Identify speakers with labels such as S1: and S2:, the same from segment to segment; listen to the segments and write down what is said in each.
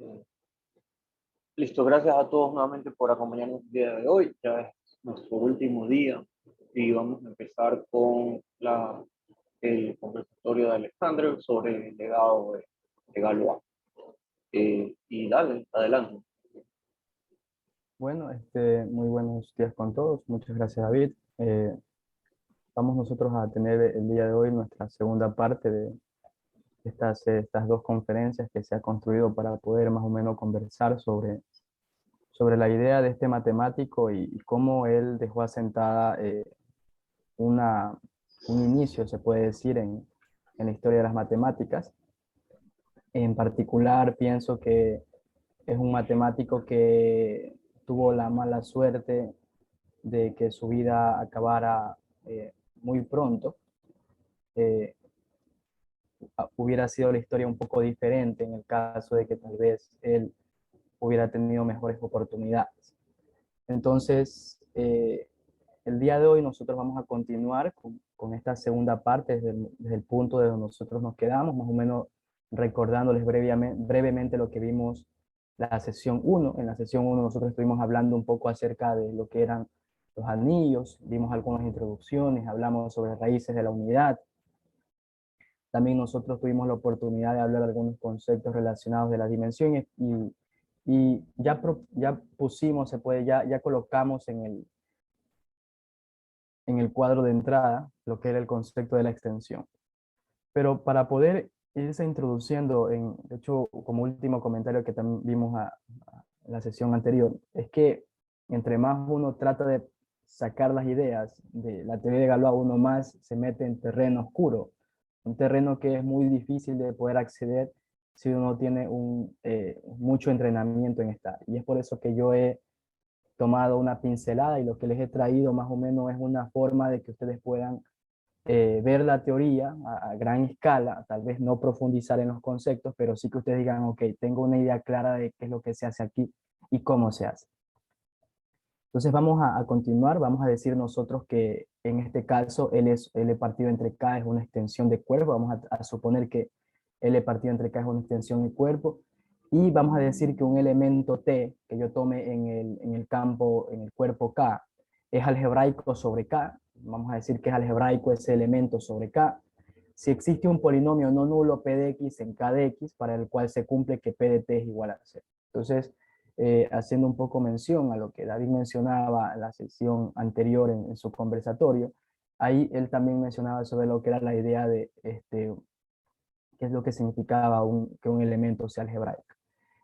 S1: Eh, Listo, gracias a todos nuevamente por acompañarnos el día de hoy. Ya es nuestro último día y vamos a empezar con el conversatorio de Alexander sobre el legado de Galois. Y dale, adelante.
S2: Bueno, muy buenos días con todos. Muchas gracias, David. Vamos nosotros a tener el día de hoy nuestra segunda parte de estas dos conferencias que se ha construido para poder más o menos conversar sobre la idea de este matemático y cómo él dejó asentada una, un inicio, se puede decir, en la historia de las matemáticas. En particular, pienso que es un matemático que tuvo la mala suerte de que su vida acabara muy pronto. Eh, Hubiera sido la historia un poco diferente en el caso de que tal vez él hubiera tenido mejores oportunidades. Entonces, el día de hoy nosotros vamos a continuar con esta segunda parte desde el punto de donde nosotros nos quedamos, más o menos recordándoles brevemente lo que vimos la sesión 1. En la sesión 1 nosotros estuvimos hablando un poco acerca de lo que eran los anillos, vimos algunas introducciones, hablamos sobre raíces de la unidad. También nosotros tuvimos la oportunidad de hablar de algunos conceptos relacionados de las dimensiones y ya pusimos, ya colocamos en el cuadro de entrada lo que era el concepto de la extensión. Pero para poder irse introduciendo, de hecho, como último comentario que también vimos en la sesión anterior, es que entre más uno trata de sacar las ideas de la teoría de Galois, uno más se mete en terreno oscuro, un terreno que es muy difícil de poder acceder si uno no tiene mucho entrenamiento en esta. Y es por eso que yo he tomado una pincelada y lo que les he traído más o menos es una forma de que ustedes puedan ver la teoría a gran escala, tal vez no profundizar en los conceptos, pero sí que ustedes digan, ok, tengo una idea clara de qué es lo que se hace aquí y cómo se hace. Entonces vamos a continuar, vamos a decir nosotros que en este caso L partido entre K es una extensión de cuerpo, vamos a suponer que L partido entre K es una extensión de cuerpo, y vamos a decir que un elemento T que yo tome en el campo, en el cuerpo K, es algebraico sobre K, vamos a decir que es algebraico ese elemento sobre K. Si existe un polinomio no nulo P de X en K de X, para el cual se cumple que P de T es igual a 0. Entonces, haciendo un poco mención a lo que David mencionaba en la sesión anterior en su conversatorio, ahí él también mencionaba sobre lo que era la idea de qué es lo que significaba que un elemento sea algebraico.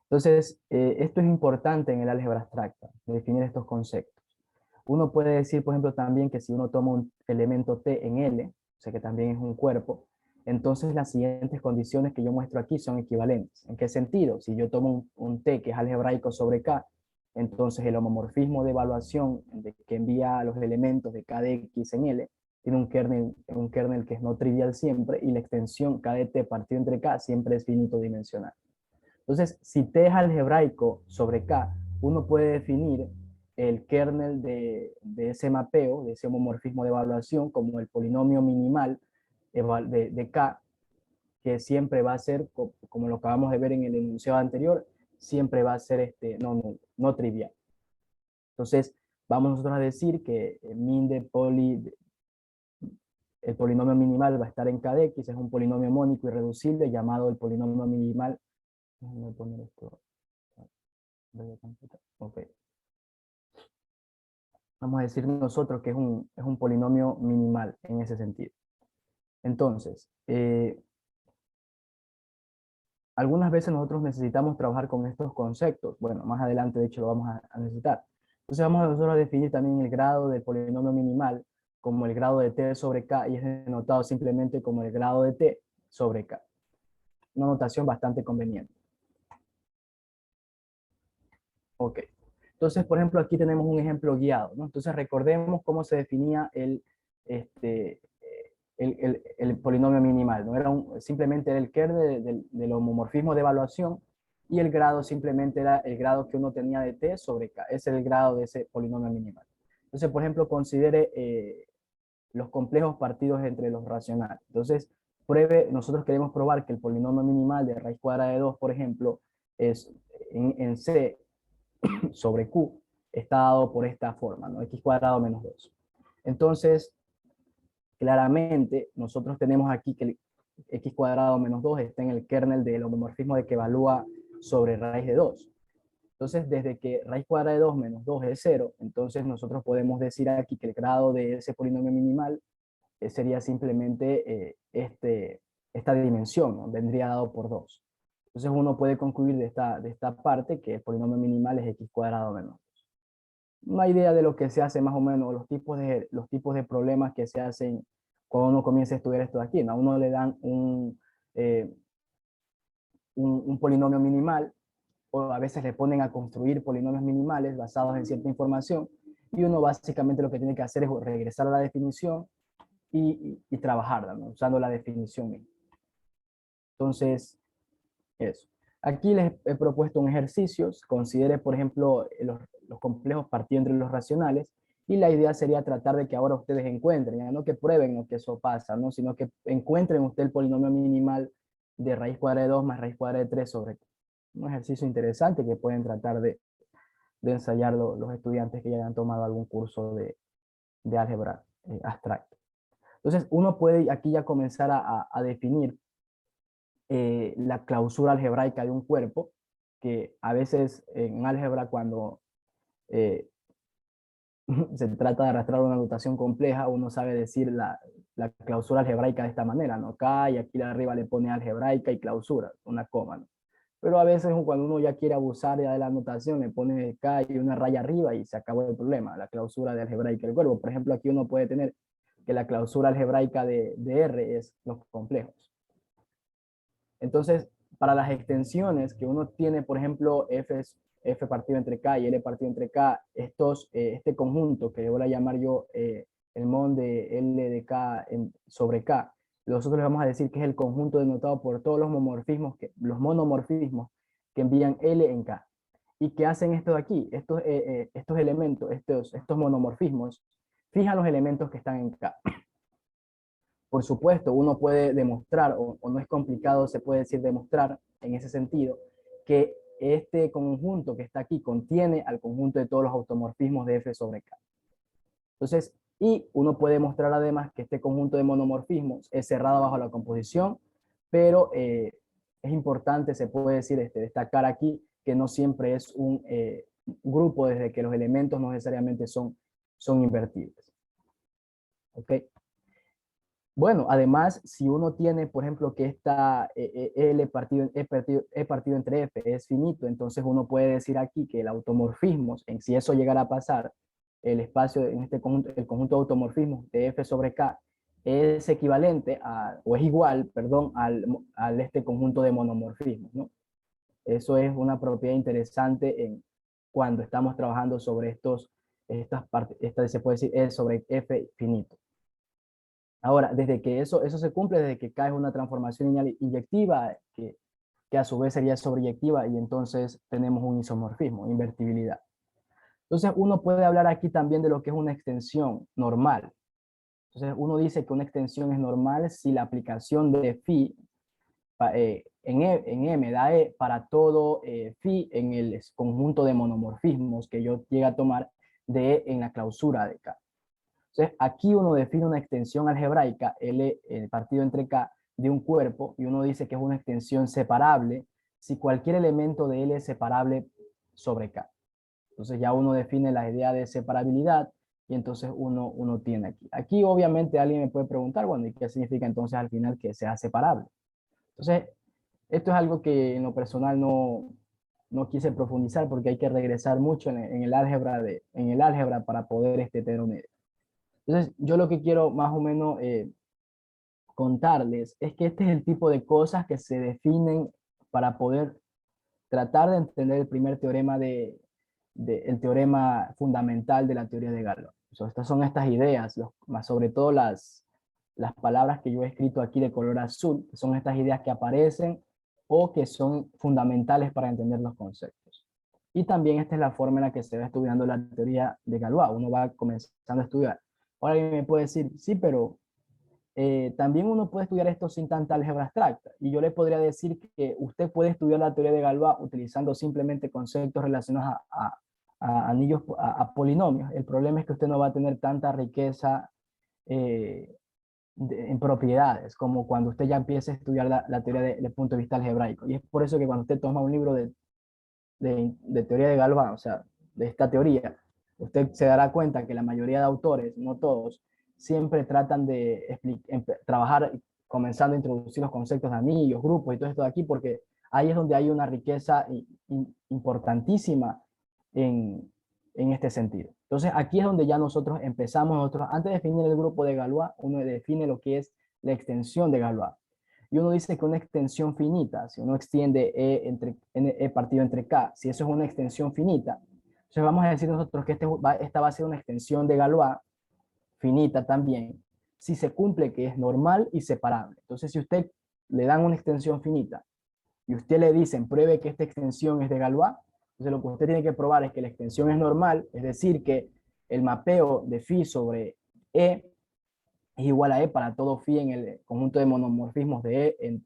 S2: Entonces, esto es importante en el álgebra abstracta, definir estos conceptos. Uno puede decir, por ejemplo, también que si uno toma un elemento T en L, o sea que también es un cuerpo, entonces las siguientes condiciones que yo muestro aquí son equivalentes. ¿En qué sentido? Si yo tomo un T que es algebraico sobre K, entonces el homomorfismo de evaluación que envía los elementos de K de X en L tiene un kernel que es no trivial siempre, y la extensión K de T partido entre K siempre es finito dimensional. Entonces, si T es algebraico sobre K, uno puede definir el kernel de ese mapeo, de ese homomorfismo de evaluación, como el polinomio minimal de K, que siempre va a ser, como lo acabamos de ver en el enunciado anterior, siempre va a ser no trivial. Entonces, vamos nosotros a decir que el polinomio minimal va a estar en K de X, es un polinomio mónico irreducible llamado el polinomio minimal. Déjame poner esto. Okay. Vamos a decir nosotros que es un polinomio minimal en ese sentido. Entonces, algunas veces nosotros necesitamos trabajar con estos conceptos. Bueno, más adelante de hecho lo vamos a necesitar. Entonces vamos a nosotros a definir también el grado del polinomio minimal como el grado de t sobre k, y es denotado simplemente como el grado de t sobre k. Una notación bastante conveniente. Ok. Entonces, por ejemplo, aquí tenemos un ejemplo guiado, ¿no? Entonces, recordemos cómo se definía el polinomio minimal, ¿no? Simplemente era el kernel del homomorfismo de evaluación, y el grado simplemente era el grado que uno tenía de t sobre k. Ese es el grado de ese polinomio minimal. Entonces, por ejemplo, considere los complejos partidos entre los racionales. Entonces, nosotros queremos probar que el polinomio minimal de raíz cuadrada de 2, por ejemplo, en C sobre Q está dado por esta forma, ¿no? X cuadrado menos 2. Entonces, claramente, nosotros tenemos aquí que el X cuadrado menos 2 está en el kernel del homomorfismo de que evalúa sobre raíz de 2. Entonces, desde que raíz cuadrada de 2 menos 2 es 0, entonces nosotros podemos decir aquí que el grado de ese polinomio minimal sería simplemente esta dimensión, ¿no? Vendría dado por 2. Entonces uno puede concluir de esta parte que el polinomio minimal es x cuadrado menos 2. Una idea de lo que se hace más o menos, los tipos de problemas que se hacen cuando uno comienza a estudiar esto de aquí, ¿no? A uno le dan un polinomio minimal, o a veces le ponen a construir polinomios minimales basados en cierta información, y uno básicamente lo que tiene que hacer es regresar a la definición y trabajarla, ¿no? Usando la definición misma. Entonces, eso. Aquí les he propuesto un ejercicio. Considere, por ejemplo, los complejos partiendo entre los racionales, y la idea sería tratar de que ahora ustedes encuentren, ya no que prueben lo que eso pasa, ¿no? Sino que encuentren usted el polinomio minimal de raíz cuadrada de 2 más raíz cuadrada de 3 sobre un ejercicio interesante que pueden tratar de ensayar los estudiantes que ya hayan tomado algún curso de álgebra abstracta. Entonces, uno puede aquí ya comenzar a definir la clausura algebraica de un cuerpo, que a veces en álgebra cuando eh, se trata de arrastrar una notación compleja, uno sabe decir la clausura algebraica de esta manera, ¿no? K, y aquí arriba le pone algebraica y clausura, una coma, ¿no? Pero a veces cuando uno ya quiere abusar ya de la notación, le pone K y una raya arriba y se acabó el problema, la clausura de algebraica del cuerpo. Por ejemplo, aquí uno puede tener que la clausura algebraica de R es los complejos. Entonces, para las extensiones que uno tiene, por ejemplo, F partido entre K y L partido entre K, este conjunto que voy a llamar yo el mon de L de K sobre K, nosotros le vamos a decir que es el conjunto denotado por todos los monomorfismos que envían L en K. ¿Y qué hacen esto de aquí? Estos elementos, estos monomorfismos, fijan los elementos que están en K. Por supuesto, uno puede demostrar, o no es complicado, se puede decir demostrar en ese sentido, que este conjunto que está aquí contiene al conjunto de todos los automorfismos de F sobre K. Entonces, y uno puede mostrar además que este conjunto de monomorfismos es cerrado bajo la composición, pero es importante, se puede decir, destacar aquí que no siempre es un grupo, desde que los elementos no necesariamente son invertibles. ¿Ok? Bueno, además, si uno tiene, por ejemplo, que esta E partido entre F es finito, entonces uno puede decir aquí que el automorfismo, en si eso llegara a pasar, el espacio en este conjunto, el conjunto de automorfismos de F sobre K es equivalente o es igual, perdón, al este conjunto de monomorfismos, ¿no? Eso es una propiedad interesante cuando estamos trabajando sobre estas partes, se puede decir E sobre F finito. Ahora, desde que eso se cumple, desde que K es una transformación inyectiva, que a su vez sería sobreyectiva, y entonces tenemos un isomorfismo, invertibilidad. Entonces uno puede hablar aquí también de lo que es una extensión normal. Entonces uno dice que una extensión es normal si la aplicación de phi en M da E para todo phi en el conjunto de monomorfismos que yo llegue a tomar de E en la clausura de K. Entonces, aquí uno define una extensión algebraica, L partido entre K, de un cuerpo, y uno dice que es una extensión separable si cualquier elemento de L es separable sobre K. Entonces ya uno define la idea de separabilidad, y entonces uno tiene aquí. Aquí obviamente alguien me puede preguntar, bueno, ¿y qué significa entonces al final que sea separable? Entonces, esto es algo que en lo personal no quise profundizar porque hay que regresar mucho en el álgebra para poder tener una idea. Entonces, yo lo que quiero más o menos contarles es que este es el tipo de cosas que se definen para poder tratar de entender el primer teorema el teorema fundamental de la teoría de Galois. Estas son estas ideas, más sobre todo las palabras que yo he escrito aquí de color azul, que son estas ideas que aparecen o que son fundamentales para entender los conceptos. Y también esta es la forma en la que se va estudiando la teoría de Galois. Uno va comenzando a estudiar. Ahora alguien me puede decir, sí, pero también uno puede estudiar esto sin tanta álgebra abstracta. Y yo le podría decir que usted puede estudiar la teoría de Galois utilizando simplemente conceptos relacionados a anillos, a polinomios. El problema es que usted no va a tener tanta riqueza eh, en propiedades como cuando usted ya empieza a estudiar la teoría desde el punto de vista algebraico. Y es por eso que cuando usted toma un libro de teoría de Galois, o sea, de esta teoría, usted se dará cuenta que la mayoría de autores, no todos, siempre tratan de trabajar comenzando a introducir los conceptos de anillos, grupos y todo esto de aquí, porque ahí es donde hay una riqueza importantísima en este sentido. Entonces, aquí es donde ya nosotros empezamos, antes de definir el grupo de Galois, uno define lo que es la extensión de Galois. Y uno dice que una extensión finita, si uno extiende E partido entre K, si eso es una extensión finita, entonces vamos a decir nosotros que esta va a ser una extensión de Galois finita también, si se cumple que es normal y separable. Entonces, si usted le dan una extensión finita y usted le dicen, pruebe que esta extensión es de Galois, entonces lo que usted tiene que probar es que la extensión es normal, es decir, que el mapeo de phi sobre E es igual a E para todo phi en el conjunto de monomorfismos de E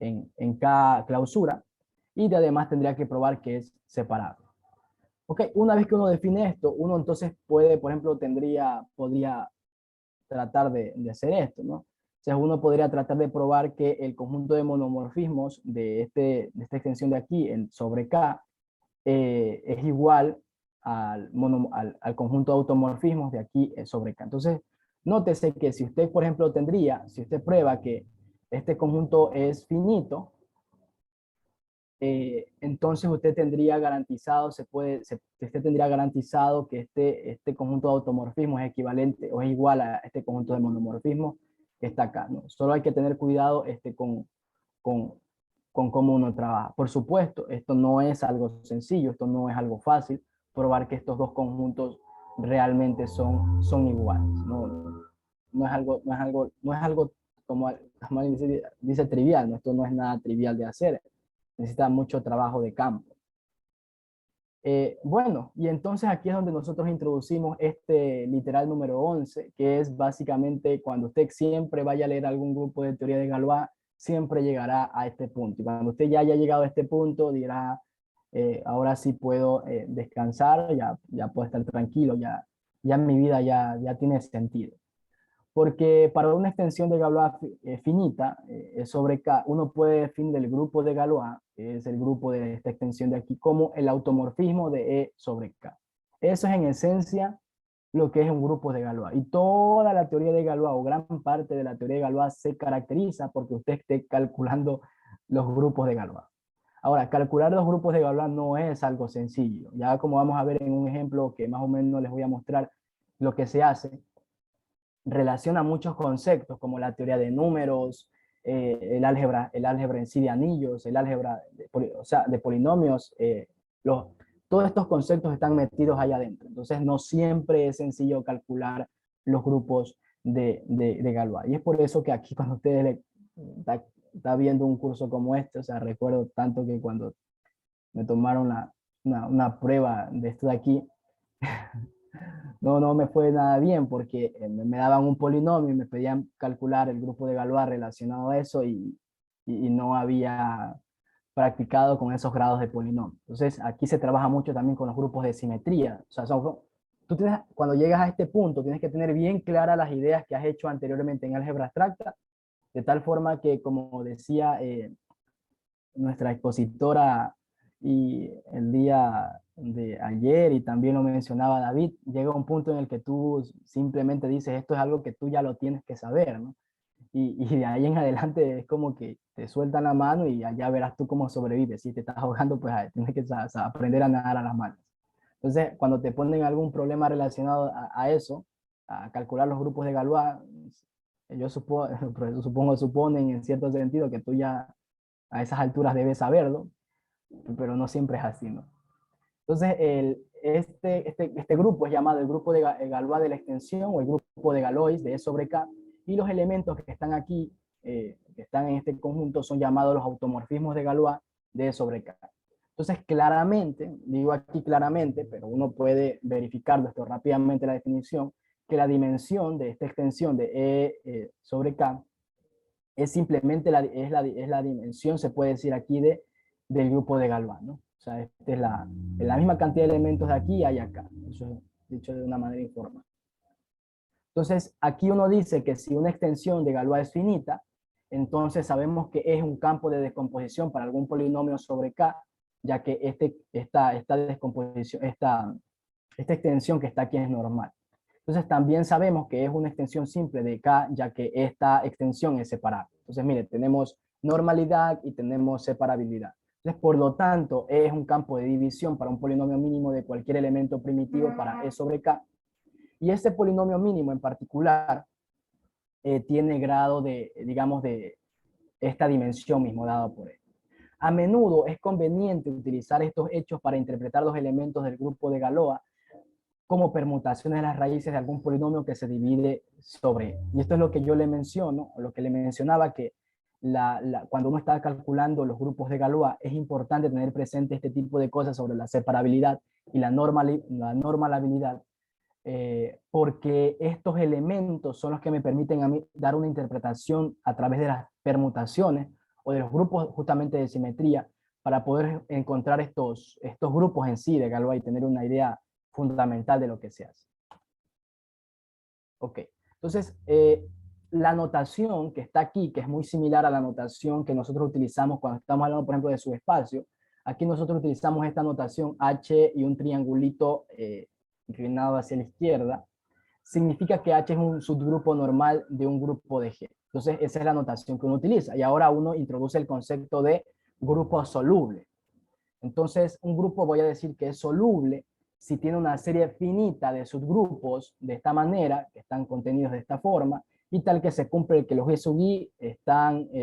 S2: en cada clausura, y además tendría que probar que es separable. Ok, una vez que uno define esto, uno entonces puede, por ejemplo, podría tratar de hacer esto, ¿no? O sea, uno podría tratar de probar que el conjunto de monomorfismos de esta extensión de aquí sobre K es igual al conjunto de automorfismos de aquí sobre K. Entonces, nótese que si usted, por ejemplo, si usted prueba que este conjunto es finito, entonces usted tendría garantizado, usted tendría garantizado que este conjunto de automorfismos es equivalente o es igual a este conjunto de monomorfismos que está acá, ¿no? Solo hay que tener cuidado con, con cómo uno trabaja. Por supuesto, esto no es algo sencillo, esto no es algo fácil, probar que estos dos conjuntos realmente son iguales. No es algo como dice trivial, ¿no? Esto no es nada trivial de hacer, necesita mucho trabajo de campo. Bueno, y entonces aquí es donde nosotros introducimos este literal número 11, que es básicamente cuando usted siempre vaya a leer algún grupo de teoría de Galois, siempre llegará a este punto. Y cuando usted ya haya llegado a este punto, dirá, ahora sí puedo descansar, ya puedo estar tranquilo, ya mi vida ya tiene sentido. Porque para una extensión de Galois finita, sobre K, uno puede definir el grupo de Galois, que es el grupo de esta extensión de aquí, como el automorfismo de E sobre K. Eso es en esencia lo que es un grupo de Galois. Y toda la teoría de Galois, o gran parte de la teoría de Galois, se caracteriza porque usted esté calculando los grupos de Galois. Ahora, calcular los grupos de Galois no es algo sencillo. Ya como vamos a ver en un ejemplo que más o menos les voy a mostrar lo que se hace, relaciona muchos conceptos como la teoría de números, el álgebra en sí de anillos, el álgebra o sea, de polinomios, todos estos conceptos están metidos allá adentro. Entonces no siempre es sencillo calcular los grupos de Galois. Y es por eso que aquí cuando ustedes está viendo un curso como este, o sea, recuerdo tanto que cuando me tomaron una prueba de esto de aquí, no me fue nada bien porque me daban un polinomio y me pedían calcular el grupo de Galois relacionado a eso y no había practicado con esos grados de polinomio. Entonces, aquí se trabaja mucho también con los grupos de simetría. O sea, cuando llegas a este punto, tienes que tener bien claras las ideas que has hecho anteriormente en álgebra abstracta, de tal forma que, como decía nuestra expositora y el día de ayer, y también lo mencionaba David, llega un punto en el que tú simplemente dices, esto es algo que tú ya lo tienes que saber, ¿no? Y de ahí en adelante es como que te sueltan la mano y allá verás tú cómo sobrevives. Si te estás ahogando, pues tienes que aprender a nadar a las manos. Entonces, cuando te ponen algún problema relacionado a eso, a calcular los grupos de Galois, yo suponen en cierto sentido que tú ya a esas alturas debes saberlo, pero no siempre es así, ¿no? Entonces, este grupo es llamado el grupo de Galois de la extensión o el grupo de Galois de E sobre K, y los elementos que están aquí, que están en este conjunto, son llamados los automorfismos de Galois de E sobre K. Entonces, claramente, digo aquí claramente, pero uno puede verificarlo esto rápidamente la definición, que la dimensión de esta extensión de sobre K es simplemente la dimensión, se puede decir aquí, del grupo de Galois, ¿no? O sea, esta es la misma cantidad de elementos de aquí hay acá. Eso es dicho de una manera informal. Entonces, aquí uno dice que si una extensión de Galois es finita, entonces sabemos que es un campo de descomposición para algún polinomio sobre K, ya que esta descomposición, esta extensión que está aquí es normal. Entonces también sabemos que es una extensión simple de K, ya que esta extensión es separable. Entonces, mire, tenemos normalidad y tenemos separabilidad. Entonces, por lo tanto, E es un campo de división para un polinomio mínimo de cualquier elemento primitivo para E sobre K. Y este polinomio mínimo en particular tiene grado de, digamos, de esta dimensión mismo dada por E. A menudo es conveniente utilizar estos hechos para interpretar los elementos del grupo de Galois como permutaciones de las raíces de algún polinomio que se divide sobre él. Y esto es lo que yo le menciono, o lo que le mencionaba, que cuando uno está calculando los grupos de Galois, es importante tener presente este tipo de cosas sobre la separabilidad y la normalabilidad, porque estos elementos son los que me permiten a mí dar una interpretación a través de las permutaciones o de los grupos justamente de simetría para poder encontrar estos grupos en sí de Galois y tener una idea fundamental de lo que se hace. Ok, entonces la notación que está aquí, que es muy similar a la notación que nosotros utilizamos cuando estamos hablando, por ejemplo, de subespacio, aquí nosotros utilizamos esta notación H y un triangulito inclinado hacia la izquierda, significa que H es un subgrupo normal de un grupo de G. Entonces esa es la notación que uno utiliza. Y ahora uno introduce el concepto de grupo soluble. Entonces un grupo voy a decir que es soluble si tiene una serie finita de subgrupos de esta manera, que están contenidos de esta forma, y tal que se cumple que los G sub I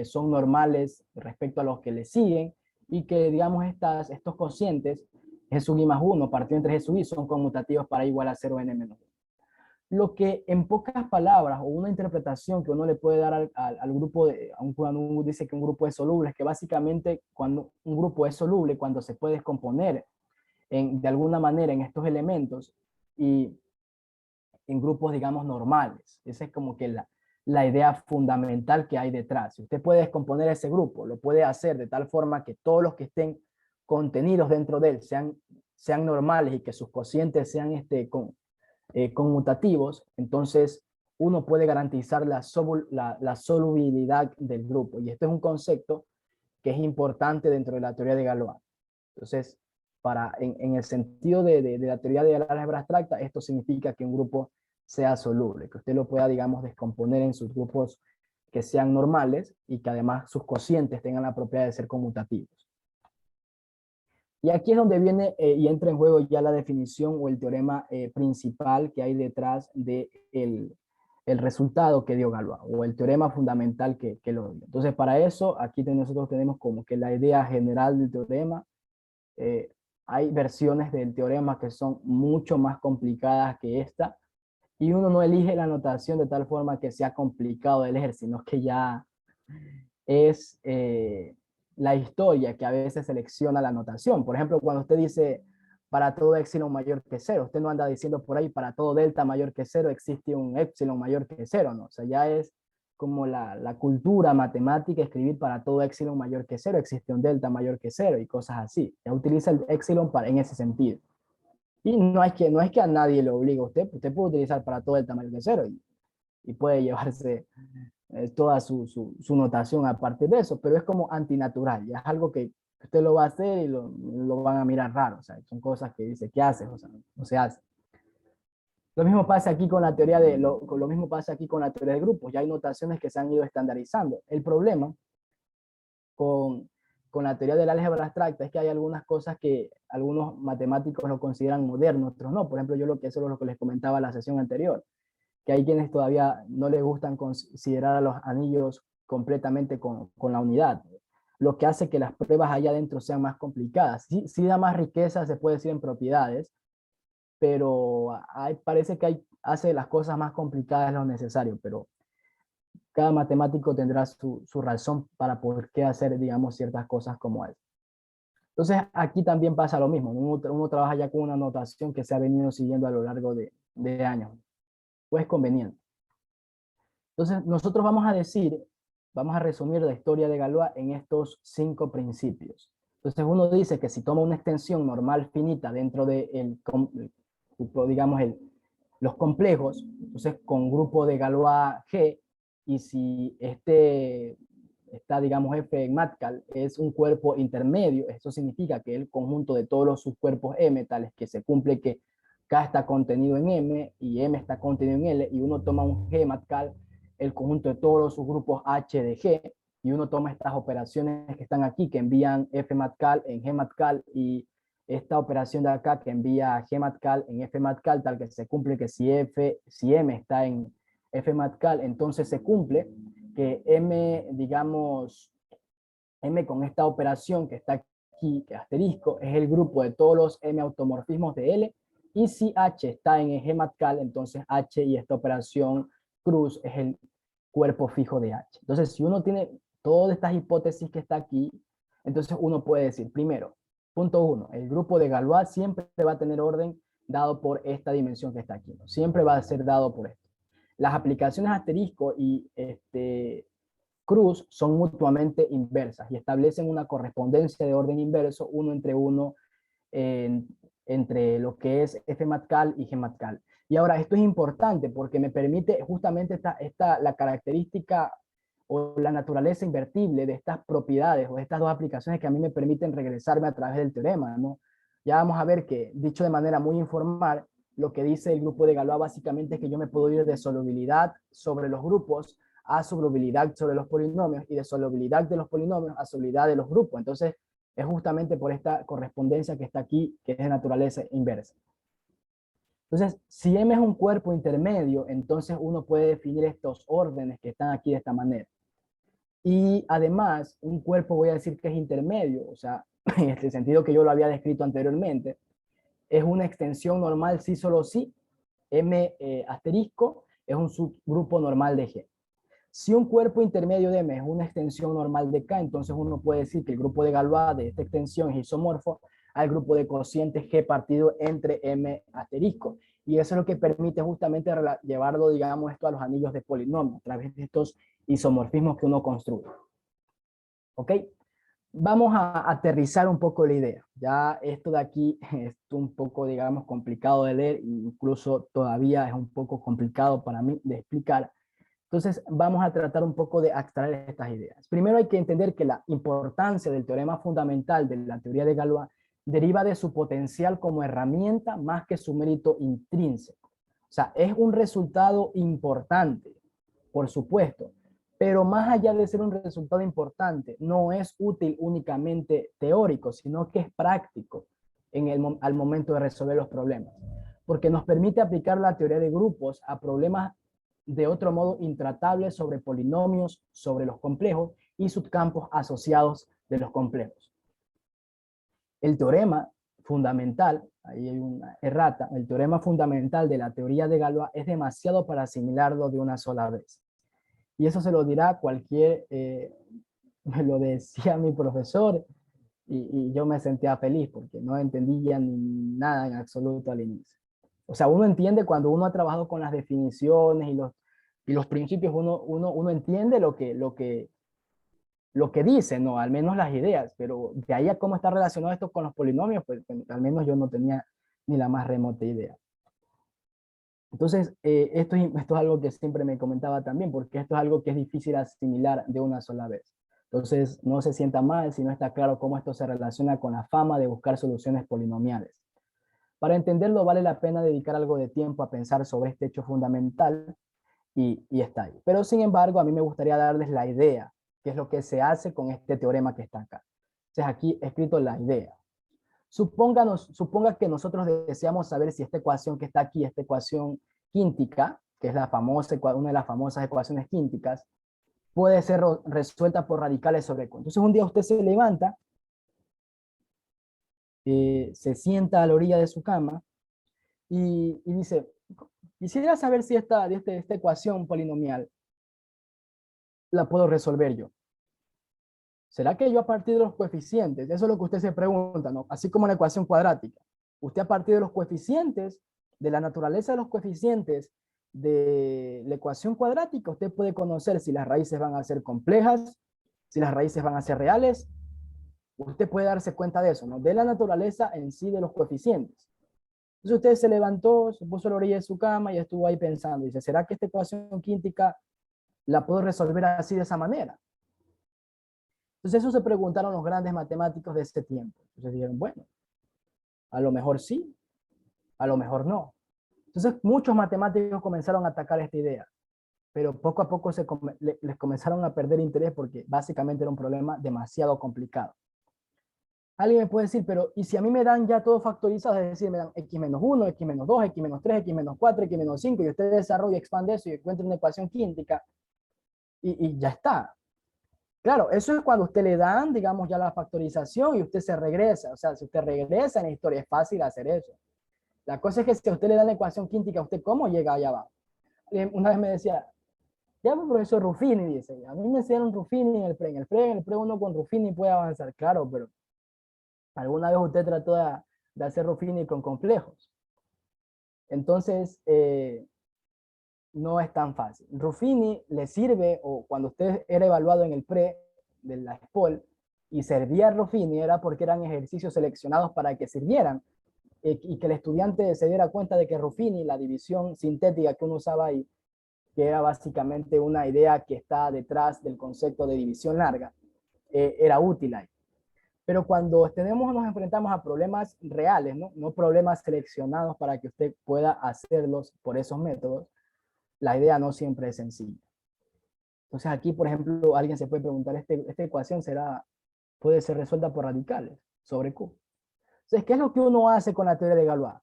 S2: son normales respecto a los que le siguen, y que, digamos, estos cocientes, G sub I más 1 partido entre G sub I, son conmutativos para I igual a 0 n menos 1. Lo que en pocas palabras, o una interpretación que uno le puede dar al grupo, cuando uno dice que un grupo es soluble, es que básicamente cuando un grupo es soluble, cuando se puede descomponer de alguna manera en estos elementos y en grupos, digamos, normales. Esa es como que la idea fundamental que hay detrás. Si usted puede descomponer ese grupo, lo puede hacer de tal forma que todos los que estén contenidos dentro de él sean normales y que sus cocientes sean conmutativos, entonces uno puede garantizar la solubilidad del grupo. Y este es un concepto que es importante dentro de la teoría de Galois. Entonces, en el sentido de la teoría de la álgebra abstracta, esto significa que un grupo sea soluble, que usted lo pueda, digamos, descomponer en sus grupos que sean normales y que además sus cocientes tengan la propiedad de ser conmutativos. Y aquí es donde viene y entra en juego ya la definición o el teorema principal que hay detrás del el resultado que dio Galois, o el teorema fundamental que lo dio. Entonces, para eso, aquí nosotros tenemos como que la idea general del teorema. Hay versiones del teorema que son mucho más complicadas que esta, y uno no elige la notación de tal forma que sea complicado de leer, sino que ya es la historia que a veces selecciona la notación. Por ejemplo, cuando usted dice para todo épsilon mayor que cero, usted no anda diciendo por ahí para todo delta mayor que cero existe un épsilon mayor que cero, ¿no? O sea, ya es como la cultura matemática, escribir para todo épsilon mayor que cero existe un delta mayor que cero y cosas así. Ya utiliza el épsilon en ese sentido. Y no es que a nadie lo obligue a usted puede utilizar para todo delta mayor que cero y puede llevarse toda su notación a partir de eso, pero es como antinatural, ya es algo que usted lo va a hacer y lo van a mirar raro, o sea, son cosas que dice, ¿qué haces? O sea, no se hace. Lo mismo pasa aquí con la teoría lo mismo pasa aquí con la teoría de grupos, ya hay notaciones que se han ido estandarizando. El problema con, con la teoría del álgebra abstracta es que hay algunas cosas que algunos matemáticos lo consideran modernos, otros no. Por ejemplo, eso es lo que les comentaba en la sesión anterior, que hay quienes todavía no les gustan considerar a los anillos completamente con la unidad, lo que hace que las pruebas allá adentro sean más complicadas. Sí, sí da más riqueza, se puede decir, en propiedades, pero parece que hace las cosas más complicadas de lo necesario, pero cada matemático tendrá su razón para por qué hacer, digamos, ciertas cosas como es. Entonces, aquí también pasa lo mismo. Uno trabaja ya con una notación que se ha venido siguiendo a lo largo de años. o es conveniente. Entonces, nosotros vamos a resumir la historia de Galois en estos 5 principios. Entonces, uno dice que si toma una extensión normal finita dentro de digamos, los complejos, entonces con grupo de Galois G, y si está, digamos, F en Matkal, es un cuerpo intermedio, eso significa que el conjunto de todos los subcuerpos M, tales que se cumple que K está contenido en M y M está contenido en L, y uno toma un G Matkal, el conjunto de todos los subgrupos H de G, y uno toma estas operaciones que están aquí, que envían F Matkal en G Matkal, y esta operación de acá que envía G Matkal en F Matkal, tal que se cumple que si M está en F Matkal, entonces se cumple que M, digamos, M con esta operación que está aquí, que asterisco, es el grupo de todos los M automorfismos de L, y si H está en G Matkal, entonces H y esta operación cruz es el cuerpo fijo de H. Entonces, si uno tiene todas estas hipótesis que está aquí, entonces uno puede decir, primero, punto 1, el grupo de Galois siempre va a tener orden dado por esta dimensión que está aquí, ¿no? Siempre va a ser dado por esto. Las aplicaciones asterisco y cruz son mutuamente inversas y establecen una correspondencia de orden inverso uno entre uno entre lo que es F Matkal y G Matkal. Y ahora esto es importante porque me permite justamente la característica o la naturaleza invertible de estas propiedades o de estas dos aplicaciones que a mí me permiten regresarme a través del teorema, ¿no? Ya vamos a ver que, dicho de manera muy informal, lo que dice el grupo de Galois básicamente es que yo me puedo ir de solubilidad sobre los grupos a solubilidad sobre los polinomios y de solubilidad de los polinomios a solubilidad de los grupos. Entonces, es justamente por esta correspondencia que está aquí, que es de naturaleza inversa. Entonces, si M es un cuerpo intermedio, entonces uno puede definir estos órdenes que están aquí de esta manera. Y además, un cuerpo voy a decir que es intermedio, o sea, en este sentido que yo lo había descrito anteriormente, es una extensión normal sí solo sí, M asterisco, es un subgrupo normal de G. Si un cuerpo intermedio de M es una extensión normal de K, entonces uno puede decir que el grupo de Galois de esta extensión es isomorfo al grupo de cocientes G partido entre M asterisco. Y eso es lo que permite justamente llevarlo, digamos, esto a los anillos de polinomio, a través de estos isomorfismos que uno construye. ¿Ok? Vamos a aterrizar un poco la idea. Ya esto de aquí es un poco, digamos, complicado de leer, incluso todavía es un poco complicado para mí de explicar. Entonces, vamos a tratar un poco de abstraer estas ideas. Primero hay que entender que la importancia del teorema fundamental de la teoría de Galois deriva de su potencial como herramienta más que su mérito intrínseco. O sea, es un resultado importante, por supuesto, pero más allá de ser un resultado importante, no es útil únicamente teórico, sino que es práctico al momento de resolver los problemas, porque nos permite aplicar la teoría de grupos a problemas de otro modo intratables sobre polinomios, sobre los complejos y subcampos asociados de los complejos. El teorema fundamental, ahí hay una errata, el teorema fundamental de la teoría de Galois es demasiado para asimilarlo de una sola vez. Y eso se lo dirá cualquier, me lo decía mi profesor, y yo me sentía feliz porque no entendía ni nada en absoluto al inicio. O sea, uno entiende cuando uno ha trabajado con las definiciones y los principios, uno entiende lo que dice, ¿no? Al menos las ideas, pero de ahí a cómo está relacionado esto con los polinomios, pues al menos yo no tenía ni la más remota idea. Entonces, esto es algo que siempre me comentaba también, porque esto es algo que es difícil asimilar de una sola vez. Entonces, no se sienta mal si no está claro cómo esto se relaciona con la fama de buscar soluciones polinomiales. Para entenderlo, vale la pena dedicar algo de tiempo a pensar sobre este hecho fundamental y está ahí. Pero, sin embargo, a mí me gustaría darles la idea, qué es lo que se hace con este teorema que está acá. Entonces, aquí he escrito la idea. Suponga que nosotros deseamos saber si esta ecuación que está aquí, esta ecuación quíntica, que es una de las famosas ecuaciones quínticas, puede ser resuelta por radicales sobre Q. Entonces un día usted se levanta, se sienta a la orilla de su cama y dice, quisiera saber si esta ecuación polinomial la puedo resolver yo. ¿Será que yo a partir de los coeficientes? Eso es lo que usted se pregunta, ¿no? Así como la ecuación cuadrática. Usted a partir de los coeficientes, de la naturaleza de los coeficientes de la ecuación cuadrática, usted puede conocer si las raíces van a ser complejas, si las raíces van a ser reales. Usted puede darse cuenta de eso, ¿no? De la naturaleza en sí de los coeficientes. Entonces usted se levantó, se puso a la orilla de su cama y estuvo ahí pensando. Dice, ¿será que esta ecuación quíntica la puedo resolver así de esa manera? Entonces eso se preguntaron los grandes matemáticos de ese tiempo. Entonces dijeron, bueno, a lo mejor sí, a lo mejor no. Entonces muchos matemáticos comenzaron a atacar esta idea, pero poco a poco les comenzaron a perder interés porque básicamente era un problema demasiado complicado. Alguien me puede decir, pero ¿y si a mí me dan ya todo factorizado? Es decir, me dan x menos 1, x menos 2, x menos 3, x menos 4, x menos 5, y usted desarrolla y expande eso y encuentra una ecuación quíntica y ya está. Claro, eso es cuando usted le dan, digamos, ya la factorización y usted se regresa. O sea, si usted regresa en la historia, es fácil hacer eso. La cosa es que si a usted le dan la ecuación quíntica, ¿usted cómo llega allá abajo? Una vez me decía, ya el profesor Ruffini dice, a mí me enseñaron Ruffini en el pre, uno con Ruffini puede avanzar, claro, pero alguna vez usted trató de hacer Ruffini con complejos. Entonces, no es tan fácil. Ruffini le sirve, o cuando usted era evaluado en el pre de la SPOL y servía Ruffini, era porque eran ejercicios seleccionados para que sirvieran y que el estudiante se diera cuenta de que Ruffini, la división sintética que uno usaba ahí, que era básicamente una idea que está detrás del concepto de división larga, era útil ahí. Pero cuando nos enfrentamos a problemas reales, no problemas seleccionados para que usted pueda hacerlos por esos métodos, la idea no siempre es sencilla. Entonces aquí, por ejemplo, alguien se puede preguntar, ¿esta ecuación puede ser resuelta por radicales sobre Q? Entonces, ¿qué es lo que uno hace con la teoría de Galois?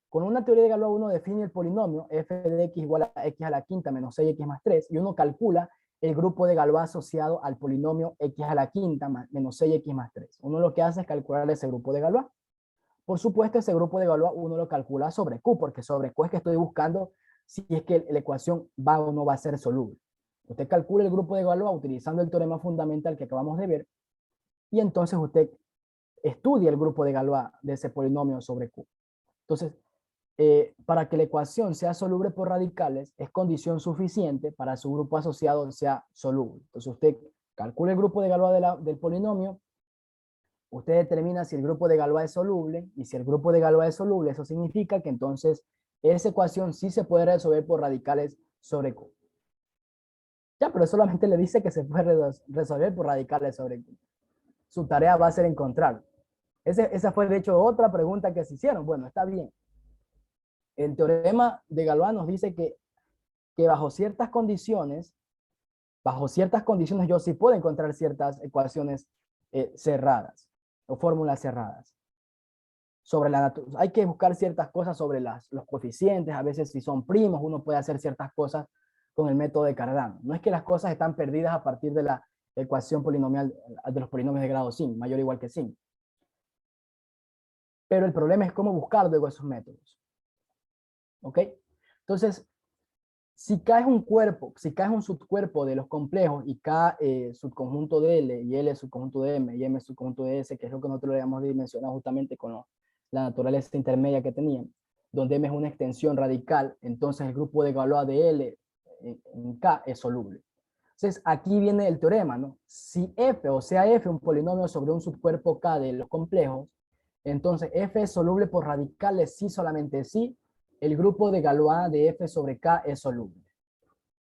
S2: Con una teoría de Galois uno define el polinomio f de x igual a x a la quinta menos 6x más 3 y uno calcula el grupo de Galois asociado al polinomio x a la quinta menos 6x más 3. Uno lo que hace es calcular ese grupo de Galois. Por supuesto, ese grupo de Galois uno lo calcula sobre Q, porque sobre Q es que estoy buscando si es que la ecuación va o no va a ser soluble. Usted calcula el grupo de Galois utilizando el teorema fundamental que acabamos de ver, y entonces usted estudia el grupo de Galois de ese polinomio sobre Q. Entonces, para que la ecuación sea soluble por radicales, es condición suficiente para que su grupo asociado sea soluble. Entonces usted calcula el grupo de Galois del polinomio, usted determina si el grupo de Galois es soluble, y si el grupo de Galois es soluble, eso significa que entonces esa ecuación sí se puede resolver por radicales sobre Q. Ya, pero solamente le dice que se puede resolver por radicales sobre Q. Su tarea va a ser encontrarlo. Esa fue, de hecho, otra pregunta que se hicieron. Bueno, está bien. El teorema de Galois nos dice que bajo ciertas condiciones yo sí puedo encontrar ciertas ecuaciones cerradas o fórmulas cerradas. Hay que buscar ciertas cosas sobre los coeficientes, a veces si son primos, uno puede hacer ciertas cosas con el método de Cardano. No es que las cosas están perdidas a partir de la ecuación polinomial de los polinomios de grado 5, mayor o igual que 5. Pero el problema es cómo buscar luego esos métodos. ¿Ok? Entonces, si K es un subcuerpo de los complejos y K subconjunto de L y L es subconjunto de M y M es subconjunto de S, que es lo que nosotros le habíamos dimensionado justamente con la naturaleza intermedia que tenían, donde M es una extensión radical, entonces el grupo de Galois de L en K es soluble. Entonces aquí viene el teorema, ¿no? Si F, o sea F, un polinomio sobre un subcuerpo K de los complejos, entonces F es soluble por radicales sí, solamente sí, el grupo de Galois de F sobre K es soluble.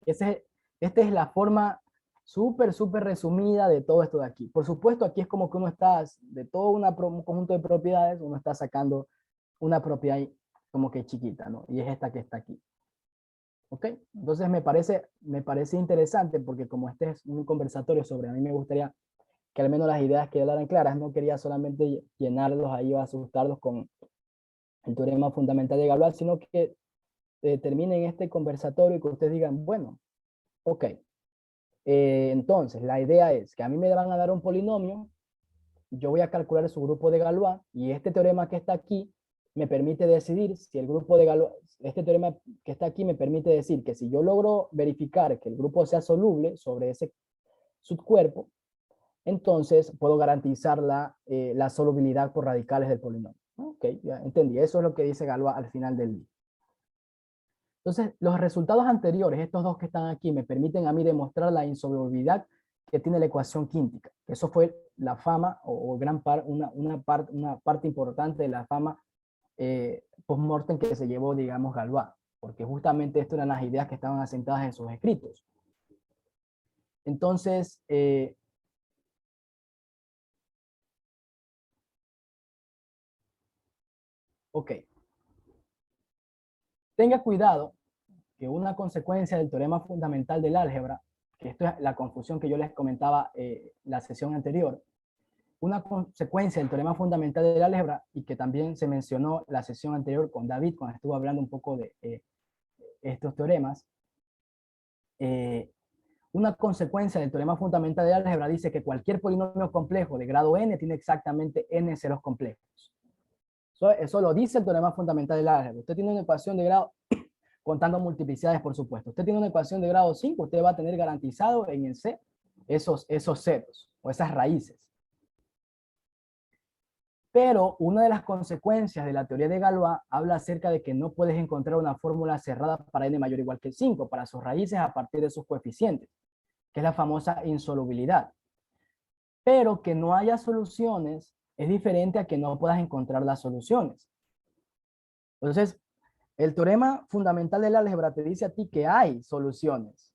S2: Esta es la forma súper resumida de todo esto de aquí. Por supuesto, aquí es como que uno está, de todo un conjunto de propiedades, uno está sacando una propiedad como que chiquita, ¿no? Y es esta que está aquí. ¿Ok? Entonces me parece interesante porque como este es un conversatorio sobre, a mí me gustaría que al menos las ideas quedaran claras, no quería solamente llenarlos ahí o asustarlos con el teorema fundamental de Galois, sino que terminen este conversatorio y que ustedes digan, bueno, ok, entonces la idea es que a mí me van a dar un polinomio, yo voy a calcular su grupo de Galois y este teorema que está aquí me permite decidir si el grupo de Galois, este teorema que está aquí me permite decir que si yo logro verificar que el grupo sea soluble sobre ese subcuerpo, entonces puedo garantizar la solubilidad por radicales del polinomio. Ok, ya entendí, eso es lo que dice Galois al final del día. Entonces, los resultados anteriores, estos dos que están aquí, me permiten a mí demostrar la insolubilidad que tiene la ecuación quíntica. Eso fue la fama o una parte importante de la fama post-mortem que se llevó, digamos, Galois, porque justamente esto eran las ideas que estaban asentadas en sus escritos. Entonces, ok, tenga cuidado que una consecuencia del teorema fundamental del álgebra, que esto es la confusión que yo les comentaba la sesión anterior, una consecuencia del teorema fundamental del álgebra y que también se mencionó la sesión anterior con David cuando estuvo hablando un poco de estos teoremas, una consecuencia del teorema fundamental del álgebra dice que cualquier polinomio complejo de grado n tiene exactamente n ceros complejos. Eso lo dice el teorema fundamental del álgebra. Usted tiene una ecuación de grado, contando multiplicidades, por supuesto. Usted tiene una ecuación de grado 5, usted va a tener garantizado en el C esos ceros o esas raíces. Pero una de las consecuencias de la teoría de Galois habla acerca de que no puedes encontrar una fórmula cerrada para n mayor o igual que 5, para sus raíces a partir de sus coeficientes, que es la famosa insolubilidad. Pero que no haya soluciones es diferente a que no puedas encontrar las soluciones. Entonces, el teorema fundamental del álgebra te dice a ti que hay soluciones.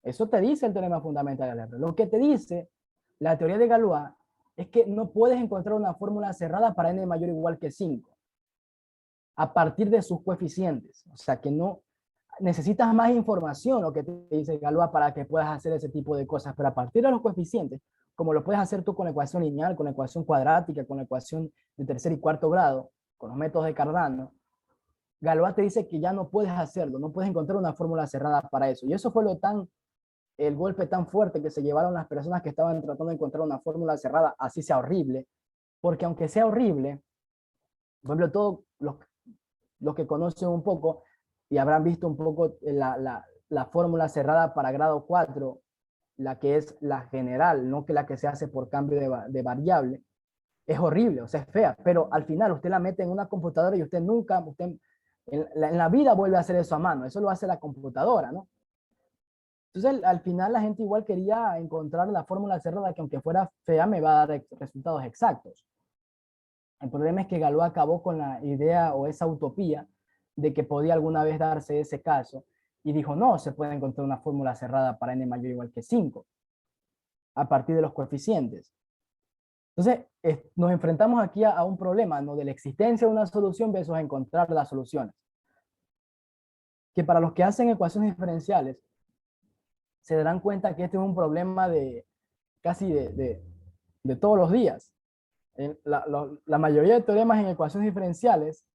S2: Eso te dice el teorema fundamental del álgebra. Lo que te dice la teoría de Galois es que no puedes encontrar una fórmula cerrada para n mayor o igual que 5 a partir de sus coeficientes. O sea que no necesitas más información, lo que te dice Galois, para que puedas hacer ese tipo de cosas. Pero a partir de los coeficientes, como lo puedes hacer tú con la ecuación lineal, con la ecuación cuadrática, con la ecuación de tercer y cuarto grado, con los métodos de Cardano, Galois te dice que ya no puedes hacerlo, no puedes encontrar una fórmula cerrada para eso. Y eso fue el golpe tan fuerte que se llevaron las personas que estaban tratando de encontrar una fórmula cerrada, así sea horrible, porque aunque sea horrible, por ejemplo, todos los que conocen un poco y habrán visto un poco la fórmula cerrada para grado 4, la que es la general, no que la que se hace por cambio de variable, es horrible, o sea, es fea, pero al final usted la mete en una computadora y usted nunca, en la vida vuelve a hacer eso a mano, eso lo hace la computadora, ¿no? Entonces, al final la gente igual quería encontrar la fórmula cerrada que aunque fuera fea me va a dar resultados exactos. El problema es que Galois acabó con la idea o esa utopía de que podía alguna vez darse ese caso y dijo, no, se puede encontrar una fórmula cerrada para n mayor o igual que 5 a partir de los coeficientes. Entonces, nos enfrentamos aquí a un problema, ¿no? De la existencia de una solución versus encontrar las soluciones. Que para los que hacen ecuaciones diferenciales, se darán cuenta que este es un problema de casi de todos los días. La mayoría de teoremas en ecuaciones diferenciales,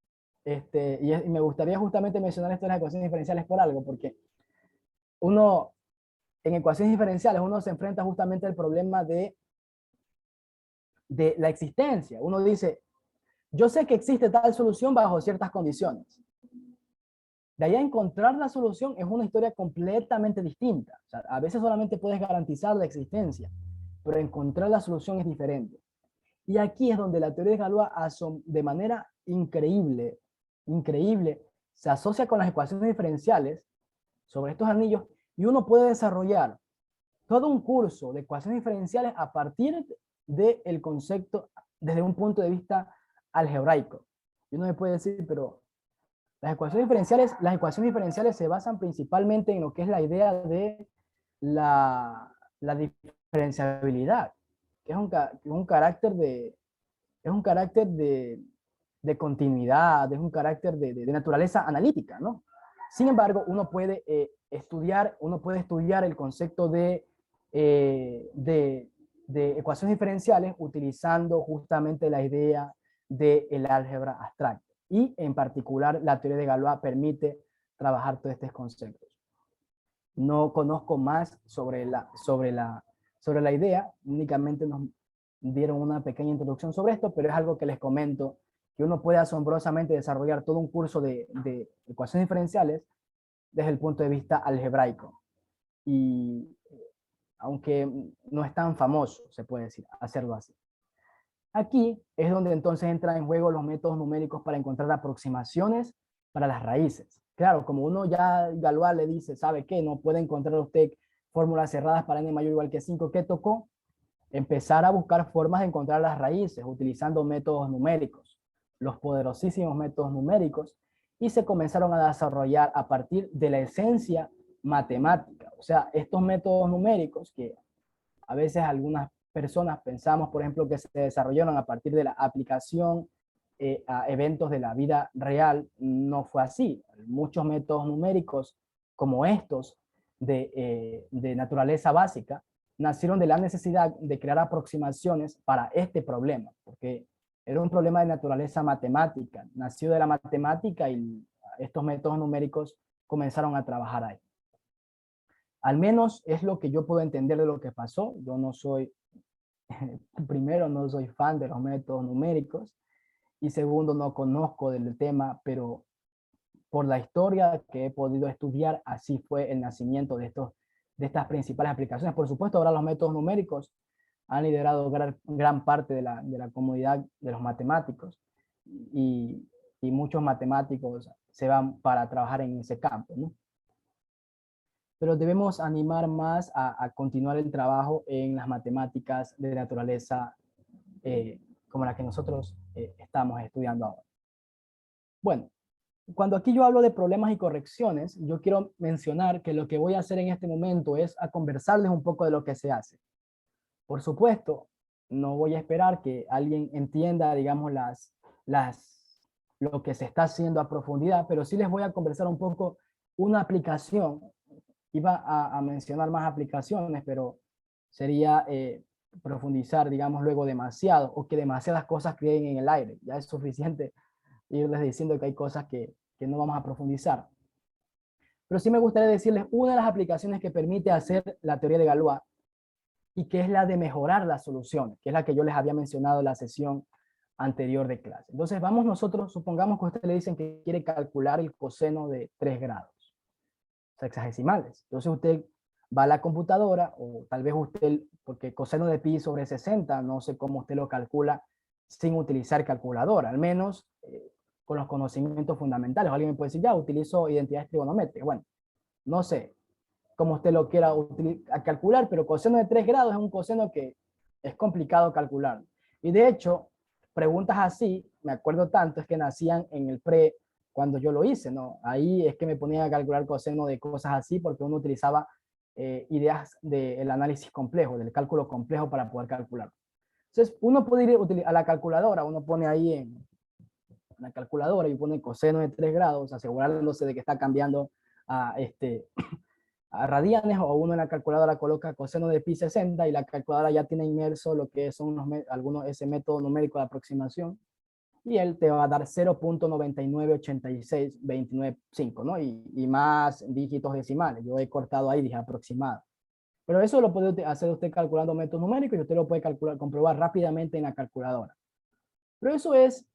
S2: y me gustaría justamente mencionar esto de las ecuaciones diferenciales por algo, porque en ecuaciones diferenciales uno se enfrenta justamente al problema de la existencia. Uno dice, yo sé que existe tal solución bajo ciertas condiciones. De ahí a encontrar la solución es una historia completamente distinta. O sea, a veces solamente puedes garantizar la existencia, pero encontrar la solución es diferente. Y aquí es donde la teoría de Galois de manera increíble, se asocia con las ecuaciones diferenciales sobre estos anillos y uno puede desarrollar todo un curso de ecuaciones diferenciales a partir del concepto desde un punto de vista algebraico. Y uno me puede decir, pero las ecuaciones diferenciales se basan principalmente en lo que es la idea de la diferenciabilidad, que es un carácter de continuidad, es un carácter de naturaleza analítica, ¿no? Sin embargo, uno puede estudiar el concepto de ecuaciones diferenciales utilizando justamente la idea del álgebra abstracta. Y en particular, la teoría de Galois permite trabajar todos estos conceptos. No conozco más sobre la idea, únicamente nos dieron una pequeña introducción sobre esto, pero es algo que les comento, que uno puede asombrosamente desarrollar todo un curso de ecuaciones diferenciales desde el punto de vista algebraico. Y aunque no es tan famoso, se puede decir, hacerlo así. Aquí es donde entonces entran en juego los métodos numéricos para encontrar aproximaciones para las raíces. Claro, como uno ya Galois le dice, ¿sabe qué? No puede encontrar usted fórmulas cerradas para n mayor o igual que 5. ¿Qué tocó? Empezar a buscar formas de encontrar las raíces utilizando métodos numéricos, los poderosísimos métodos numéricos, y se comenzaron a desarrollar a partir de la esencia matemática. O sea, estos métodos numéricos que a veces algunas personas pensamos, por ejemplo, que se desarrollaron a partir de la aplicación a eventos de la vida real, no fue así. Muchos métodos numéricos como estos de naturaleza básica nacieron de la necesidad de crear aproximaciones para este problema, porque era un problema de naturaleza matemática, nació de la matemática y estos métodos numéricos comenzaron a trabajar ahí. Al menos es lo que yo puedo entender de lo que pasó. Yo no soy, primero, no soy fan de los métodos numéricos, y segundo, no conozco del tema, pero por la historia que he podido estudiar, así fue el nacimiento de estas principales aplicaciones. Por supuesto, ahora los métodos numéricos han liderado gran parte de la comunidad de los matemáticos, y, y muchos matemáticos se van para trabajar en ese campo, ¿no? Pero debemos animar más a continuar el trabajo en las matemáticas de naturaleza como la que nosotros estamos estudiando ahora. Bueno, cuando aquí yo hablo de problemas y correcciones, yo quiero mencionar que lo que voy a hacer en este momento es a conversarles un poco de lo que se hace. Por supuesto, no voy a esperar que alguien entienda, digamos, lo que se está haciendo a profundidad, pero sí les voy a conversar un poco una aplicación. Iba a mencionar más aplicaciones, pero sería profundizar, digamos, luego demasiado, o que demasiadas cosas queden en el aire. Ya es suficiente irles diciendo que hay cosas que no vamos a profundizar. Pero sí me gustaría decirles una de las aplicaciones que permite hacer la teoría de Galois, y que es la de mejorar las soluciones, que es la que yo les había mencionado en la sesión anterior de clase. Entonces vamos nosotros, supongamos que a usted le dicen que quiere calcular el coseno de 3 grados, sexagesimales. Entonces usted va a la computadora, o tal vez usted, porque coseno de pi sobre 60, no sé cómo usted lo calcula sin utilizar calculadora, al menos con los conocimientos fundamentales. Alguien me puede decir, ya, utilizo identidades trigonométricas. Bueno, no sé cómo usted lo quiera calcular, pero coseno de 3 grados es un coseno que es complicado calcular. Y de hecho, preguntas así, me acuerdo tanto, es que nacían en el pre, cuando yo lo hice, ¿no? Ahí es que me ponía a calcular coseno de cosas así, porque uno utilizaba ideas del análisis complejo, del cálculo complejo para poder calcular. Entonces, uno puede ir a la calculadora, uno pone ahí en la calculadora y pone coseno de 3 grados, asegurándose de que está cambiando a, a radianes, o uno en la calculadora coloca coseno de pi 60 y la calculadora ya tiene inmerso lo que son ese método numérico de aproximación, y él te va a dar 0.9986295, ¿no? Y más dígitos decimales. Yo he cortado ahí, dije aproximado. Pero eso lo puede hacer usted calculando métodos numéricos, y usted lo puede comprobar rápidamente en la calculadora. Pero eso es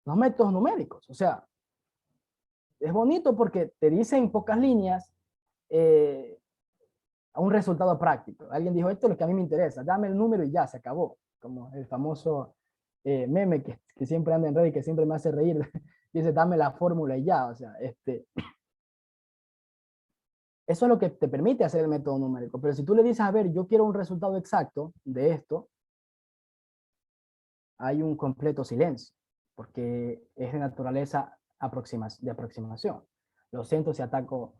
S2: los métodos numéricos. O sea, es bonito porque te dicen pocas líneas a un resultado práctico. Alguien dijo, esto es lo que a mí me interesa, dame el número y ya, se acabó. Como el famoso meme que siempre anda en red y que siempre me hace reír. Dice, dame la fórmula y ya. O sea, eso es lo que te permite hacer el método numérico. Pero si tú le dices, a ver, yo quiero un resultado exacto de esto, hay un completo silencio, porque es de naturaleza de aproximación. Lo siento si ataco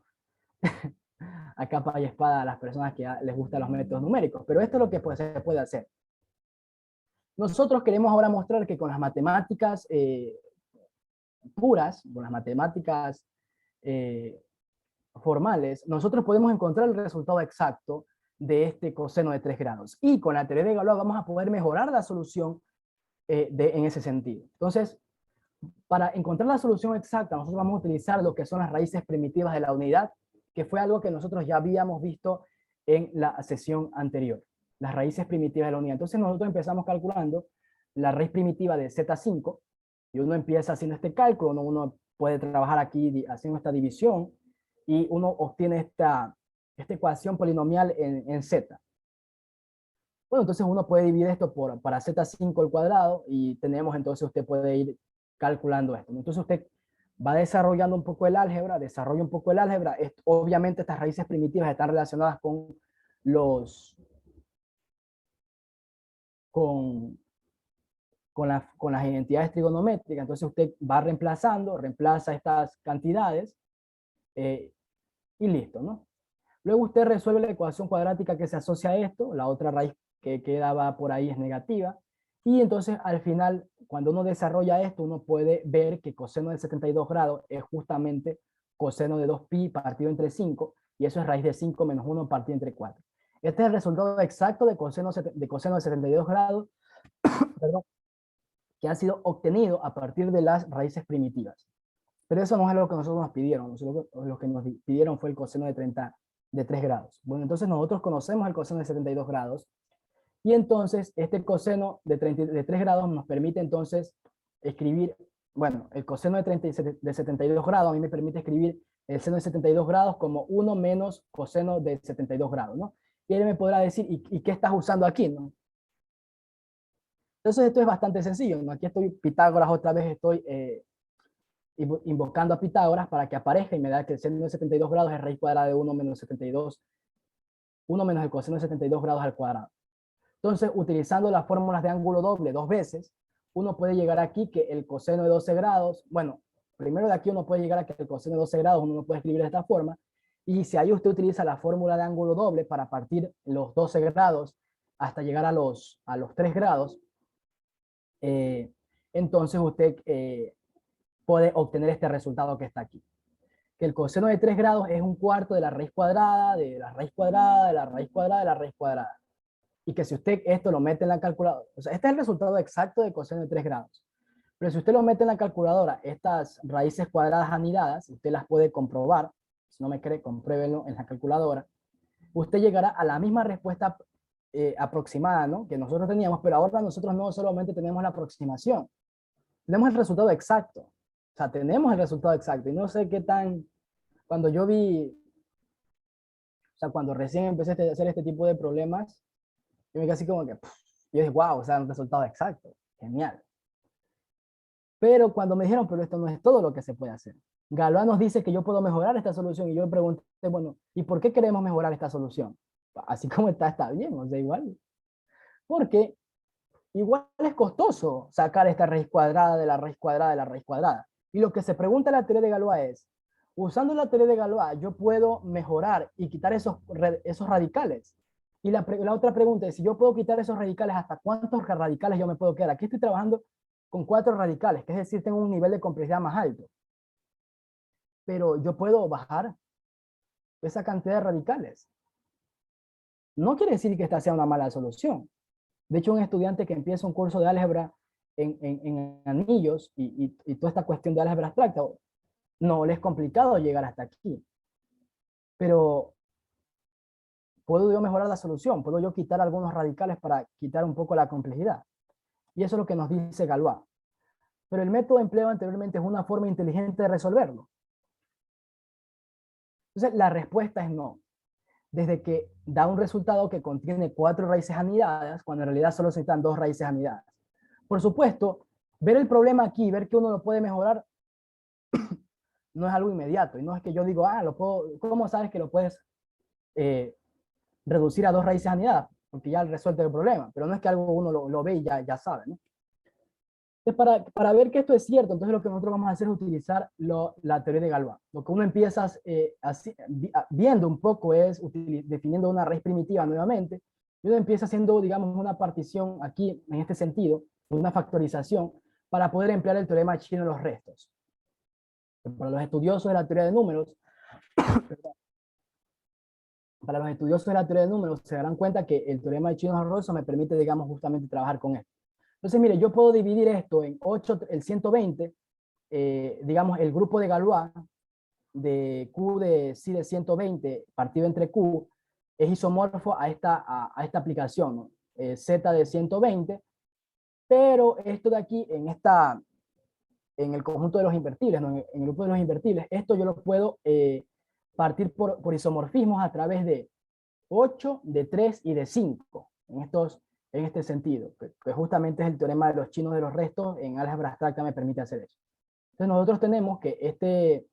S2: a capa y espada a las personas que les gustan los métodos numéricos, pero esto es lo que se puede hacer. Nosotros queremos ahora mostrar que con las matemáticas puras, con las matemáticas formales, nosotros podemos encontrar el resultado exacto de este coseno de 3 grados. Y con la teoría de Galois vamos a poder mejorar la solución en ese sentido. Entonces, para encontrar la solución exacta, nosotros vamos a utilizar lo que son las raíces primitivas de la unidad, que fue algo que nosotros ya habíamos visto en la sesión anterior. Las raíces primitivas de la unidad. Entonces nosotros empezamos calculando la raíz primitiva de Z5, y uno empieza haciendo este cálculo, uno puede trabajar aquí haciendo esta división, y uno obtiene esta ecuación polinomial en Z. Bueno, entonces uno puede dividir esto para Z5 al cuadrado, y tenemos, entonces usted puede ir calculando esto. Entonces usted va desarrollando un poco el álgebra, desarrolla un poco el álgebra. Obviamente estas raíces primitivas están relacionadas con los, con, con las identidades trigonométricas. Entonces usted va reemplazando, reemplaza estas cantidades y listo, ¿no? Luego usted resuelve la ecuación cuadrática que se asocia a esto, la otra raíz que quedaba por ahí es negativa, y entonces al final, cuando uno desarrolla esto, uno puede ver que coseno de 72 grados es justamente coseno de 2pi partido entre 5, y eso es raíz de 5 menos 1 partido entre 4. Este es el resultado exacto de coseno de 72 grados, perdón, que ha sido obtenido a partir de las raíces primitivas. Pero eso no es lo que nosotros nos pidieron. Lo que nos pidieron fue el coseno de 3 grados. Bueno, entonces nosotros conocemos el coseno de 72 grados. Y entonces este coseno de 3 grados nos permite entonces escribir, bueno, el coseno de 72 grados a mí me permite escribir el seno de 72 grados como 1 menos coseno de 72 grados, ¿no? Y él me podrá decir, ¿y qué estás usando aquí, no? Entonces esto es bastante sencillo, ¿no? Aquí estoy, Pitágoras otra vez estoy invocando a Pitágoras para que aparezca y me da que el seno de 72 grados es raíz cuadrada de 1 menos 72, 1 menos el coseno de 72 grados al cuadrado. Entonces, utilizando las fórmulas de ángulo doble dos veces, uno puede llegar aquí que el coseno de 12 grados, bueno, primero de aquí uno puede llegar a que el coseno de 12 grados uno lo puede escribir de esta forma, y si ahí usted utiliza la fórmula de ángulo doble para partir los 12 grados hasta llegar a los 3 grados, entonces usted puede obtener este resultado que está aquí. Que el coseno de 3 grados es un cuarto de la raíz cuadrada, de la raíz cuadrada, de la raíz cuadrada, de la raíz cuadrada. Y que si usted esto lo mete en la calculadora, o sea, este es el resultado exacto de coseno de 3 grados. Pero si usted lo mete en la calculadora, estas raíces cuadradas anidadas, usted las puede comprobar. Si no me cree, compruébenlo en la calculadora. Usted llegará a la misma respuesta aproximada, ¿no?, que nosotros teníamos, pero ahora nosotros no solamente tenemos la aproximación, tenemos el resultado exacto. O sea, tenemos el resultado exacto. Y no sé qué tan, cuando yo vi, o sea, cuando recién empecé a hacer este tipo de problemas, yo me quedé así como que, yo dije, wow, o sea, un resultado exacto, genial. Pero cuando me dijeron, pero esto no es todo lo que se puede hacer. Galois nos dice que yo puedo mejorar esta solución y yo me pregunté, bueno, ¿y por qué queremos mejorar esta solución? Así como está bien, o sea, igual. Porque igual es costoso sacar esta raíz cuadrada de la raíz cuadrada de la raíz cuadrada. Y lo que se pregunta en la teoría de Galois es, usando la teoría de Galois, yo puedo mejorar y quitar esos radicales. Y la otra pregunta es, si yo puedo quitar esos radicales, ¿hasta cuántos radicales yo me puedo quedar? Aquí estoy trabajando con 4 radicales, que es decir, tengo un nivel de complejidad más alto. Pero yo puedo bajar esa cantidad de radicales. No quiere decir que esta sea una mala solución. De hecho, un estudiante que empieza un curso de álgebra en anillos y toda esta cuestión de álgebra abstracta, no le es complicado llegar hasta aquí. Pero puedo yo mejorar la solución, puedo yo quitar algunos radicales para quitar un poco la complejidad. Y eso es lo que nos dice Galois. Pero el método empleado anteriormente es una forma inteligente de resolverlo. Entonces, la respuesta es no. Desde que da un resultado que contiene 4 raíces anidadas, cuando en realidad solo se necesitan 2 raíces anidadas. Por supuesto, ver el problema aquí, ver que uno lo puede mejorar, no es algo inmediato. Y no es que yo digo, lo puedo, ¿cómo sabes que lo puedes reducir a 2 raíces anidadas? Porque ya resuelve el problema. Pero no es que algo uno lo ve y ya sabe, ¿no? Entonces, para ver que esto es cierto, entonces lo que nosotros vamos a hacer es utilizar la teoría de Galois. Lo que uno empieza viendo un poco es definiendo una raíz primitiva nuevamente, y uno empieza haciendo, digamos, una partición aquí, en este sentido, una factorización, para poder emplear el teorema chino de los restos. Para los estudiosos de la teoría de números, para los estudiosos de la teoría de números se darán cuenta que el teorema de chino de los restos me permite, digamos, justamente trabajar con esto. Entonces, mire, yo puedo dividir esto en 8, el 120, digamos, el grupo de Galois de Q de psi de 120 partido entre Q es isomorfo a esta aplicación, ¿no? Z de 120, pero esto de aquí, en el conjunto de los invertibles, ¿no? En el grupo de los invertibles, esto yo lo puedo partir por isomorfismos a través de 8, de 3 y de 5, en este sentido, que justamente es el teorema de los chinos de los restos, en álgebra abstracta me permite hacer eso. Entonces nosotros tenemos que este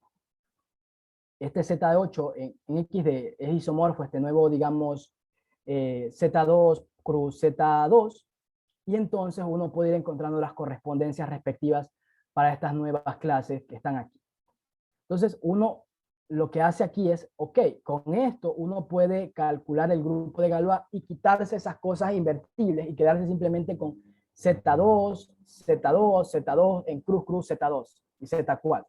S2: Z8 en XD es isomorfo, este nuevo, digamos, Z2 cruz Z2, y entonces uno puede ir encontrando las correspondencias respectivas para estas nuevas clases que están aquí. Entonces uno lo que hace aquí es, ok, con esto uno puede calcular el grupo de Galois y quitarse esas cosas invertibles y quedarse simplemente con Z2, Z2, Z2 en cruz, cruz, Z2 y Z4.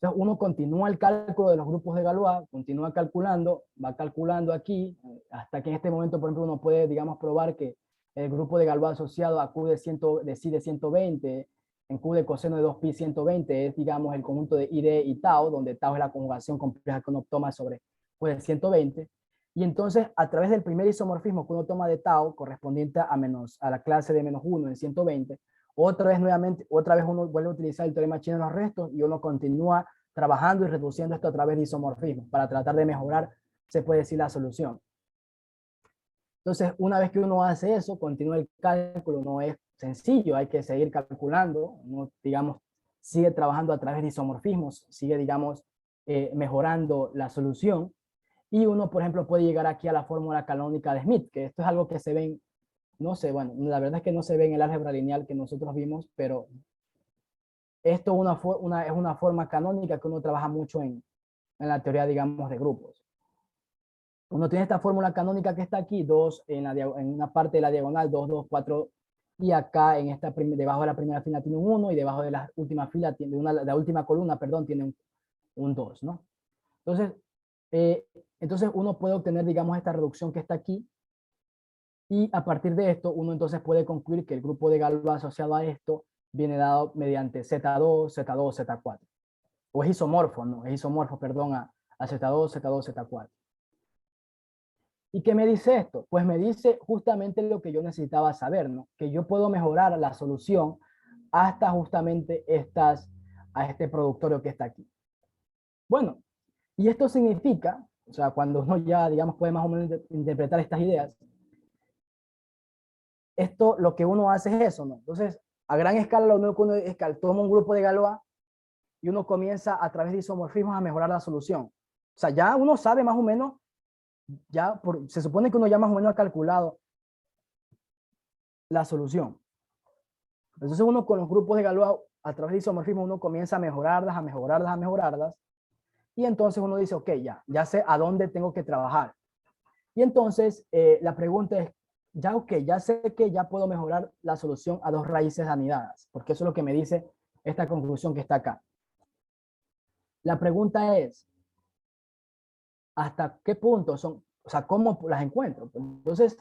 S2: Entonces uno continúa el cálculo de los grupos de Galois, continúa calculando, va calculando aquí, hasta que en este momento, por ejemplo, uno puede, digamos, probar que el grupo de Galois asociado a Q de psi de 120, en Q de coseno de 2pi 120, es, digamos, el conjunto de ID y tau, donde tau es la conjugación compleja que uno toma sobre Q de 120. Y entonces, a través del primer isomorfismo que uno toma de tau, correspondiente a la clase de -1 en 120, otra vez uno vuelve a utilizar el teorema chino de los restos y uno continúa trabajando y reduciendo esto a través de isomorfismo para tratar de mejorar, se puede decir, la solución. Entonces, una vez que uno hace eso, continúa el cálculo, no es sencillo, hay que seguir calculando, uno, digamos, sigue trabajando a través de isomorfismos, sigue, digamos, mejorando la solución, y uno, por ejemplo, puede llegar aquí a la fórmula canónica de Smith, que esto es algo que se ve en, no sé, bueno, la verdad es que no se ve en el álgebra lineal que nosotros vimos, pero esto es una forma canónica que uno trabaja mucho en la teoría, digamos, de grupos. Uno tiene esta fórmula canónica que está aquí, 2 en una parte de la diagonal, 2, 2, 4, y acá en debajo de la primera fila tiene un 1, y debajo de la última fila, de la última columna, perdón, tiene un 2, ¿no? Entonces, entonces uno puede obtener, digamos, esta reducción que está aquí, y a partir de esto, uno entonces puede concluir que el grupo de Galois asociado a esto viene dado mediante Z2, Z2, Z4. O es isomorfo, ¿no? Es isomorfo, perdón, a Z2, Z2, Z4. ¿Y qué me dice esto? Pues me dice justamente lo que yo necesitaba saber, ¿no? Que yo puedo mejorar la solución hasta justamente a este productorio que está aquí. Bueno, y esto significa, o sea, cuando uno ya, digamos, puede más o menos interpretar estas ideas, esto lo que uno hace es eso, ¿no? Entonces, a gran escala lo único que uno es que toma un grupo de Galois y uno comienza a través de isomorfismos a mejorar la solución. O sea, ya uno sabe más o menos, se supone que uno ya más o menos ha calculado la solución. Entonces uno con los grupos de Galois, a través de isomorfismo, uno comienza a mejorarlas, a mejorarlas, a mejorarlas, y entonces uno dice, ok, ya sé a dónde tengo que trabajar. Y entonces la pregunta es, ya sé que ya puedo mejorar la solución a dos raíces anidadas, porque eso es lo que me dice esta conclusión que está acá. La pregunta es, ¿hasta qué punto son, o sea, cómo las encuentro? Entonces,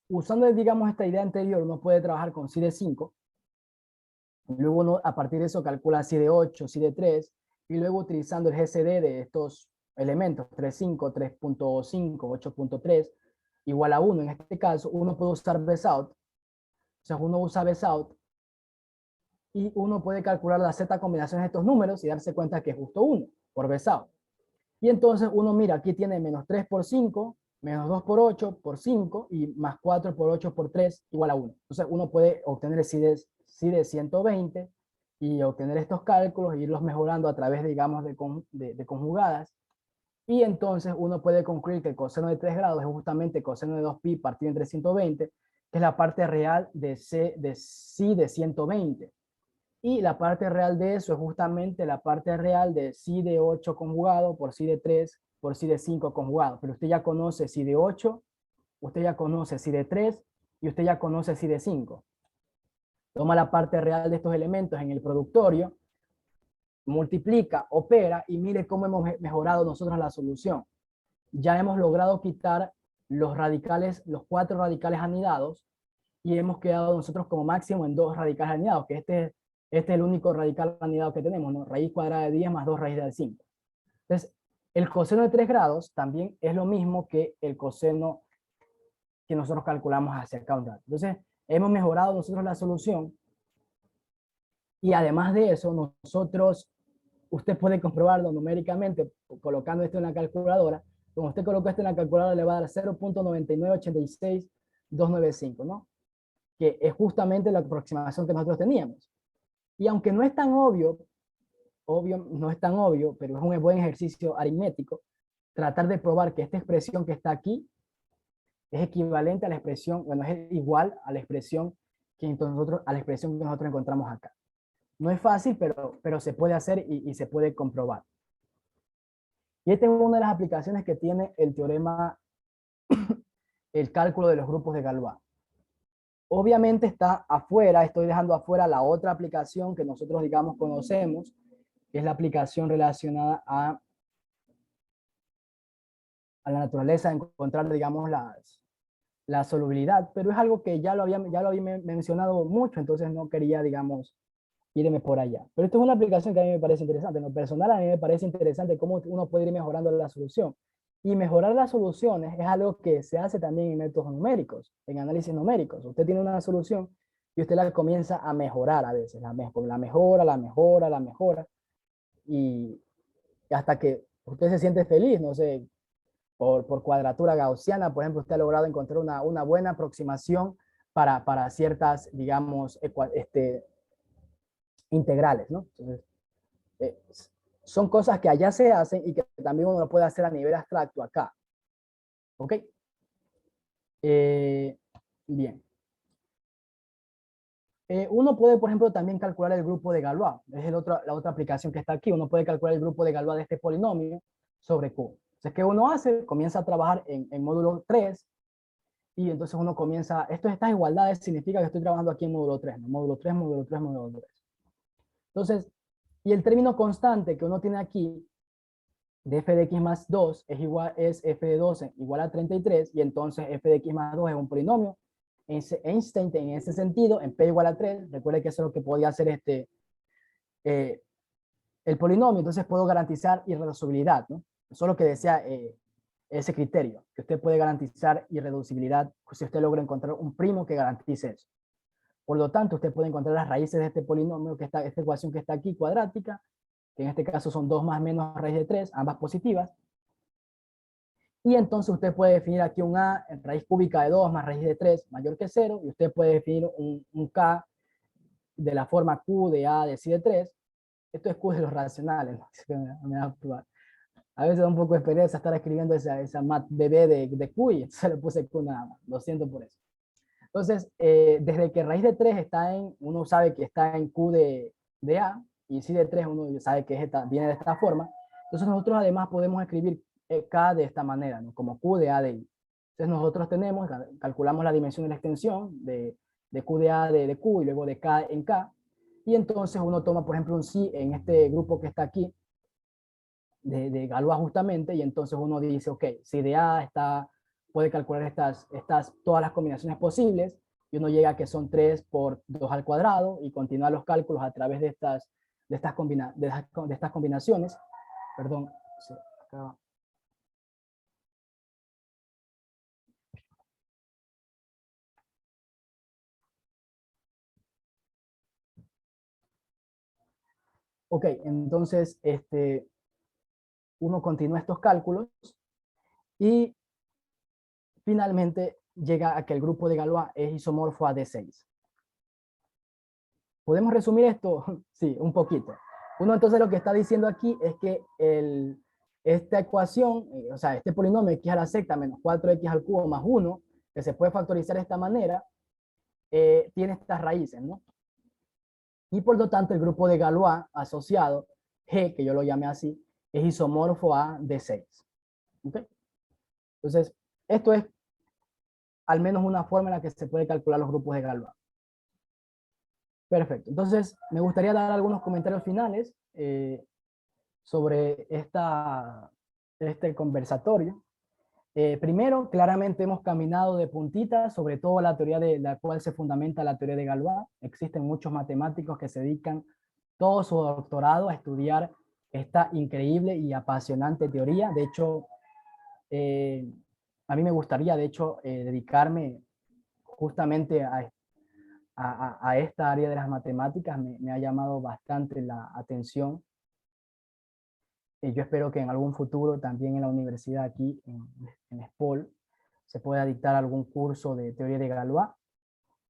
S2: usando, digamos, esta idea anterior, uno puede trabajar con psi de 5, luego uno a partir de eso calcula psi de 8, psi de 3, y luego utilizando el GCD de estos elementos, 3.5, 3.5, 8.3, igual a 1, en este caso, uno puede usar Bezout, o sea, uno usa Bezout, y uno puede calcular la z combinaciones de estos números y darse cuenta que es justo 1 por Bezout. Y entonces uno mira, aquí tiene menos 3 por 5, menos 2 por 8 por 5, y más 4 por 8 por 3 igual a 1. Entonces uno puede obtener psi de 120 y obtener estos cálculos e irlos mejorando a través, digamos, de conjugadas. Y entonces uno puede concluir que el coseno de 3 grados es justamente coseno de 2pi partido entre 120, que es la parte real de psi de 120. Y la parte real de eso es justamente la parte real de psi de 8 conjugado por psi de 3 por psi de 5 conjugado. Pero usted ya conoce psi de 8, usted ya conoce psi de 3 y usted ya conoce psi de 5. Toma la parte real de estos elementos en el productorio, multiplica, opera y mire cómo hemos mejorado nosotros la solución. Ya hemos logrado quitar los radicales, los 4 radicales anidados, y hemos quedado nosotros como máximo en 2 radicales anidados, que este es el único radical anidado que tenemos, ¿no? Raíz cuadrada de 10 más 2 raíz de 5. Entonces, el coseno de 3 grados también es lo mismo que el coseno que nosotros calculamos hacia acá un rato. Entonces, hemos mejorado nosotros la solución, y además de eso, usted puede comprobarlo numéricamente colocando esto en la calculadora. Como usted colocó esto en la calculadora, le va a dar 0.9986295, ¿no? Que es justamente la aproximación que nosotros teníamos. Y aunque no es tan obvio, no es tan obvio, pero es un buen ejercicio aritmético, tratar de probar que esta expresión que está aquí es equivalente a la expresión, bueno, es igual a la expresión a la expresión que nosotros encontramos acá. No es fácil, pero se puede hacer y se puede comprobar. Y esta es una de las aplicaciones que tiene el teorema, el cálculo de los grupos de Galois. Obviamente está afuera, estoy dejando afuera la otra aplicación que nosotros, digamos, conocemos, que es la aplicación relacionada a la naturaleza, encontrar, digamos, la solubilidad, pero es algo que ya lo había mencionado mucho, entonces no quería, digamos, irme por allá. Pero esto es una aplicación que a mí me parece interesante. En lo personal, a mí me parece interesante cómo uno puede ir mejorando la solución. Y mejorar las soluciones es algo que se hace también en métodos numéricos, en análisis numéricos. Usted tiene una solución y usted la comienza a mejorar a veces, la mejora, y hasta que usted se siente feliz, no sé, por cuadratura gaussiana, por ejemplo, usted ha logrado encontrar una buena aproximación para ciertas, digamos, integrales, ¿no? Entonces, eh, son cosas que allá se hacen y que también uno lo puede hacer a nivel abstracto acá. ¿Ok? Bien. Uno puede, por ejemplo, también calcular el grupo de Galois. Es la otra aplicación que está aquí. Uno puede calcular el grupo de Galois de este polinomio sobre Q. Entonces, ¿qué uno hace? Comienza a trabajar en módulo 3 y entonces uno comienza, estas igualdades significa que estoy trabajando aquí en módulo 3, ¿no? Módulo 3, módulo 3, módulo 3. Entonces, y el término constante que uno tiene aquí de f de x más 2 es f de 12 igual a 33, y entonces f de x más 2 es un polinomio Einstein en ese sentido, en p igual a 3. Recuerde que eso es lo que podía hacer el polinomio, entonces puedo garantizar irreducibilidad, ¿no? Eso es lo que decía ese criterio, que usted puede garantizar irreducibilidad si usted logra encontrar un primo que garantice eso. Por lo tanto, usted puede encontrar las raíces de este polinomio, esta ecuación que está aquí, cuadrática, que en este caso son 2 más menos raíz de 3, ambas positivas. Y entonces usted puede definir aquí un a en raíz cúbica de 2 más raíz de 3 mayor que 0, y usted puede definir un k de la forma q de a de psi de 3. Esto es q de los racionales, ¿no? A veces da un poco de pereza estar escribiendo esa mat bb de q, y entonces le puse q nada más, lo siento por eso. Entonces, desde que raíz de 3 uno sabe que está en q de a, y psi de 3 uno sabe que viene de esta forma. Entonces nosotros además podemos escribir k de esta manera, ¿no? Como q de a de i. Entonces nosotros calculamos la dimensión de la extensión de q de a de q y luego de k en k, y entonces uno toma, por ejemplo, un psi en este grupo que está aquí, de Galois justamente, y entonces uno dice, ok, si de A puede calcular todas las combinaciones posibles, y uno llega a que son 3 por 2 al cuadrado, y continúa los cálculos a través de estas combinaciones. Perdón, acá. Ok, entonces uno continúa estos cálculos y finalmente llega a que el grupo de Galois es isomorfo a D6. ¿Podemos resumir esto? Sí, un poquito. Uno entonces lo que está diciendo aquí es que esta ecuación, o sea, este polinomio x a la sexta menos 4x al cubo más 1, que se puede factorizar de esta manera, tiene estas raíces, ¿no? Y por lo tanto el grupo de Galois asociado, G, que yo lo llamé así, es isomorfo a D6. ¿Okay? Entonces, esto es al menos una forma en la que se puede calcular los grupos de Galois. Perfecto. Entonces, me gustaría dar algunos comentarios finales sobre este conversatorio. Primero, claramente hemos caminado de puntita sobre todo la teoría de la cual se fundamenta la teoría de Galois. Existen muchos matemáticos que se dedican todo su doctorado a estudiar esta increíble y apasionante teoría. De hecho, a mí me gustaría, de hecho, dedicarme justamente a esta área de las matemáticas. Me ha llamado bastante la atención. Yo espero que en algún futuro también en la universidad aquí, en SPOL, se pueda dictar algún curso de teoría de Galois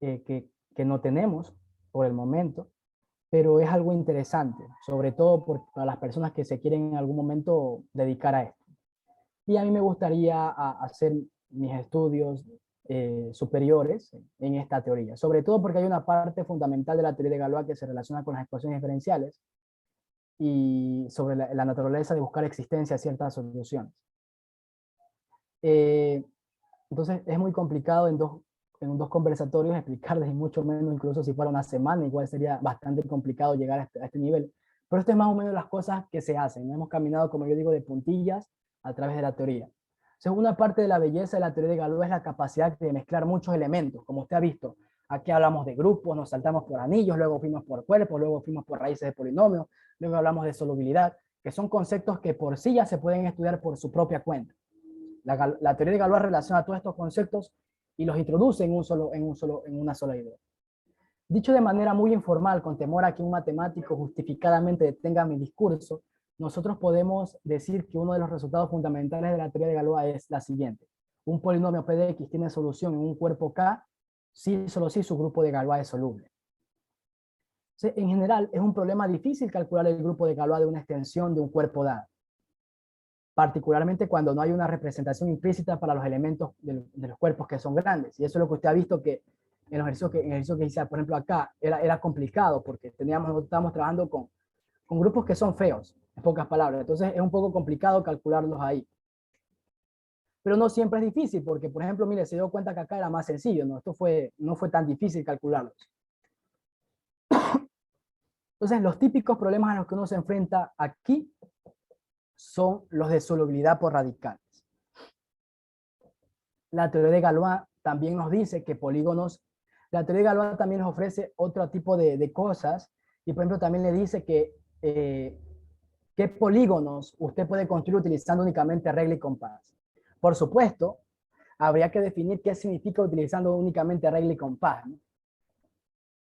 S2: que no tenemos por el momento. pero es algo interesante, sobre todo para las personas que se quieren en algún momento dedicar a esto. Y a mí me gustaría hacer mis estudios superiores en esta teoría, sobre todo porque hay una parte fundamental de la teoría de Galois que se relaciona con las ecuaciones diferenciales y sobre la naturaleza de buscar existencia a ciertas soluciones. Entonces es muy complicado en dos conversatorios explicarles, y mucho menos incluso si fuera una semana, igual sería bastante complicado llegar a este nivel. Pero esto es más o menos las cosas que se hacen. Hemos caminado, como yo digo, de puntillas a través de la teoría. Entonces, una parte de la belleza de la teoría de Galois es la capacidad de mezclar muchos elementos, como usted ha visto. Aquí hablamos de grupos, nos saltamos por anillos, luego fuimos por cuerpos, luego fuimos por raíces de polinomios, luego hablamos de solubilidad, que son conceptos que por sí ya se pueden estudiar por su propia cuenta. La teoría de Galois relaciona todos estos conceptos y los introduce en una sola idea. Dicho de manera muy informal, con temor a que un matemático justificadamente detenga mi discurso, nosotros podemos decir que uno de los resultados fundamentales de la teoría de Galois es la siguiente. Un polinomio P de X tiene solución en un cuerpo K si solo si su grupo de Galois es soluble. En general, es un problema difícil calcular el grupo de Galois de una extensión de un cuerpo dado, particularmente cuando no hay una representación implícita para los elementos de los cuerpos que son grandes. Y eso es lo que usted ha visto que en el ejercicio que hice, por ejemplo, acá, era complicado porque estábamos trabajando con grupos que son feos, en pocas palabras. Entonces es un poco complicado calcularlos ahí. Pero no siempre es difícil, porque, por ejemplo, mire, se dio cuenta que acá era más sencillo, ¿no? No fue tan difícil calcularlos. Entonces, los típicos problemas a los que uno se enfrenta aquí son los de solubilidad por radicales. La teoría de Galois también nos dice que polígonos, la teoría de Galois también nos ofrece otro tipo de cosas, y por ejemplo también le dice que qué polígonos usted puede construir utilizando únicamente regla y compás. Por supuesto, habría que definir qué significa utilizando únicamente regla y compás, ¿no?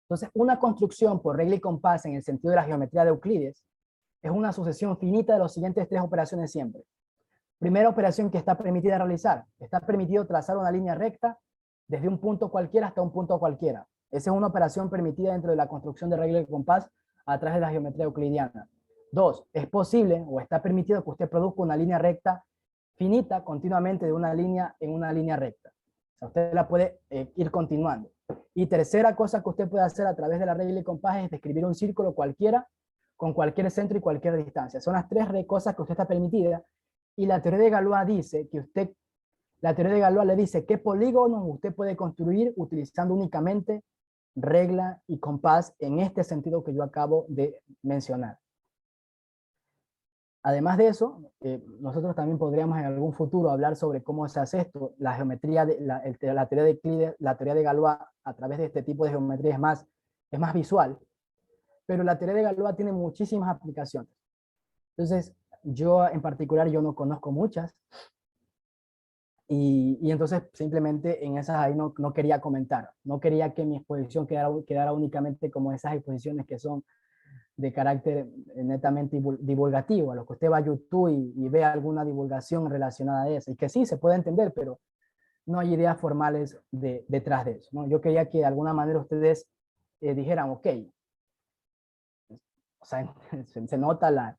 S2: Entonces, una construcción por regla y compás en el sentido de la geometría de Euclides es una sucesión finita de las siguientes tres operaciones siempre. Primera operación que está permitida realizar. Está permitido trazar una línea recta desde un punto cualquiera hasta un punto cualquiera. Esa es una operación permitida dentro de la construcción de regla y compás a través de la geometría euclidiana. Dos, es posible o está permitido que usted produzca una línea recta finita continuamente de una línea en una línea recta. O sea, usted la puede ir continuando. Y tercera cosa que usted puede hacer a través de la regla y compás es describir un círculo cualquiera con cualquier centro y cualquier distancia. Son las tres cosas que usted está permitida. Y la teoría de Galois dice que la teoría de Galois le dice qué polígonos usted puede construir utilizando únicamente regla y compás en este sentido que yo acabo de mencionar. Además de eso, nosotros también podríamos en algún futuro hablar sobre cómo se hace esto. La geometría, la teoría de Euclides, la teoría de Galois a través de este tipo de geometría es más visual, pero la teoría de Galois tiene muchísimas aplicaciones. Entonces, yo en particular, yo no conozco muchas, y entonces simplemente en esas ahí no quería comentar, no quería que mi exposición quedara únicamente como esas exposiciones que son de carácter netamente divulgativo, a lo que usted va a YouTube y ve alguna divulgación relacionada a eso, y que sí, se puede entender, pero no hay ideas formales detrás de eso, ¿no? Yo quería que de alguna manera ustedes dijeran, ok, o sea, se nota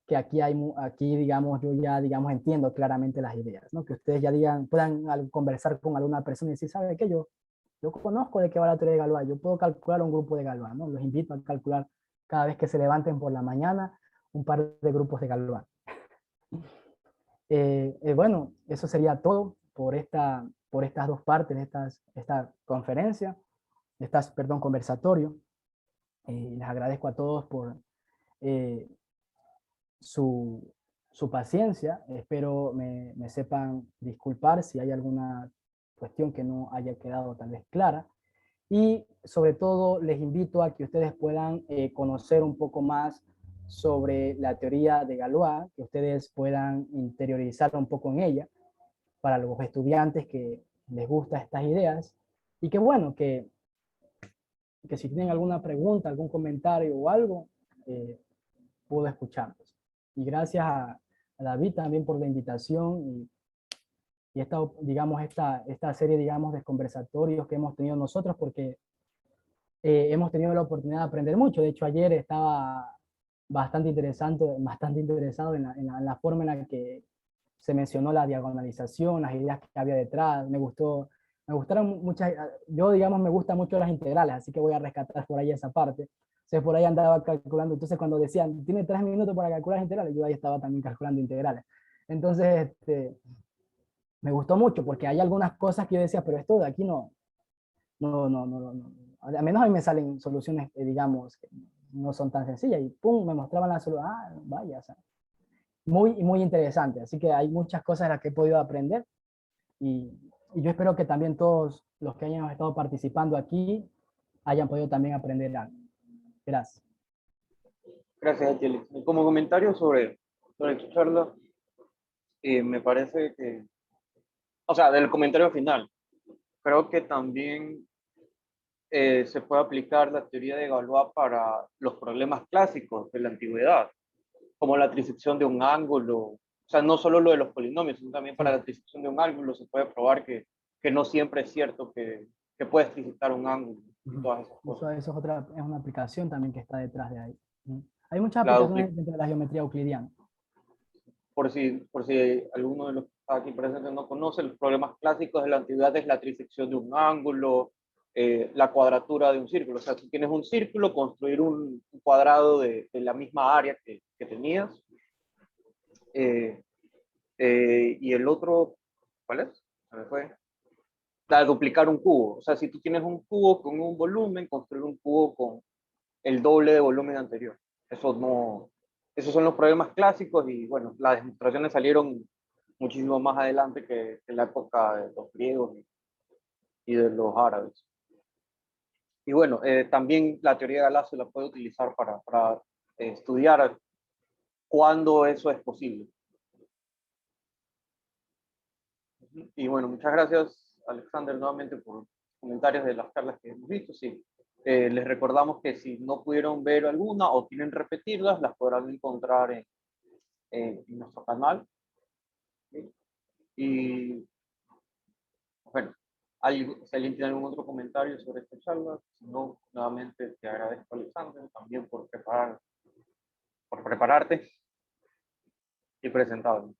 S2: que aquí, digamos, yo ya, digamos, entiendo claramente las ideas, ¿no? Que ustedes ya puedan conversar con alguna persona y decir, ¿sabe qué? Yo conozco de qué va la teoría de Galois, yo puedo calcular un grupo de Galois, ¿no? Los invito a calcular cada vez que se levanten por la mañana un par de grupos de Galois. Bueno, eso sería todo por estas dos partes de esta conferencia, perdón, conversatorio. Les agradezco a todos por su, su paciencia. Espero me sepan disculpar si hay alguna cuestión que no haya quedado tal vez clara. Y sobre todo les invito a que ustedes puedan conocer un poco más sobre la teoría de Galois, que ustedes puedan interiorizar un poco en ella para los estudiantes que les gustan estas ideas. Y que bueno, que si tienen alguna pregunta, algún comentario o algo, puedo escucharlos. Y gracias a David también por la invitación y digamos, esta serie, digamos, de conversatorios que hemos tenido nosotros, porque
S3: hemos tenido la oportunidad de aprender mucho. De hecho, ayer estaba bastante interesado en la forma en la que se mencionó la diagonalización, las ideas que había detrás. Me gustaron muchas, yo digamos me gustan mucho las integrales, así que voy a rescatar por ahí esa parte. Entonces por ahí andaba calculando, entonces cuando decían, tiene 3 minutos para calcular integrales, yo ahí estaba también calculando integrales. Entonces, me gustó mucho porque hay algunas cosas que yo decía, pero esto de aquí no. A menos a mí me salen soluciones, digamos, que no son tan sencillas y pum, me mostraban la solución. Ah, vaya, o sea, muy interesante. Así que hay muchas cosas en las que he podido aprender y yo espero que también todos los que hayan estado participando aquí hayan podido también aprender algo. Gracias.
S1: Gracias, Etiel. Como comentario sobre tu charla, me parece que, o sea, del comentario final, creo que también se puede aplicar la teoría de Galois para los problemas clásicos de la antigüedad, como la trisección de un ángulo. O sea, no solo lo de los polinomios, sino también para
S3: Sí.
S1: la trisección de un ángulo se puede probar que no siempre es cierto que puedes trisectar un ángulo y
S3: Ujú.
S1: todas esas cosas.
S3: Eso es otra, es una aplicación también que está detrás de ahí. Ujú. Hay muchas
S1: La
S3: aplicaciones dentro de la geometría euclidiana.
S1: por si alguno de los que está aquí presentes no conoce, los problemas clásicos de la antigüedad es la trisección de un ángulo, la cuadratura de un círculo. O sea, si tienes un círculo, construir un cuadrado de la misma área que tenías. Eh, y el otro, ¿cuál es? Se me fue. La duplicar un cubo. O sea, si tú tienes un cubo con un volumen, construir un cubo con el doble de volumen anterior. Eso no, esos son los problemas clásicos y bueno, las demostraciones salieron muchísimo más adelante que en la época de los griegos y de los árabes. Y bueno, también la teoría de Galois se la puede utilizar para estudiar cuándo eso es posible. Y bueno, muchas gracias, Alexander, nuevamente por comentarios de las charlas que hemos visto. Sí. Les recordamos que si no pudieron ver alguna o quieren repetirlas, las podrán encontrar en nuestro canal. ¿Sí? Y bueno, si alguien tiene algún otro comentario sobre esta charla, si no, nuevamente te agradezco, Alexander, también por prepararte y presentarme.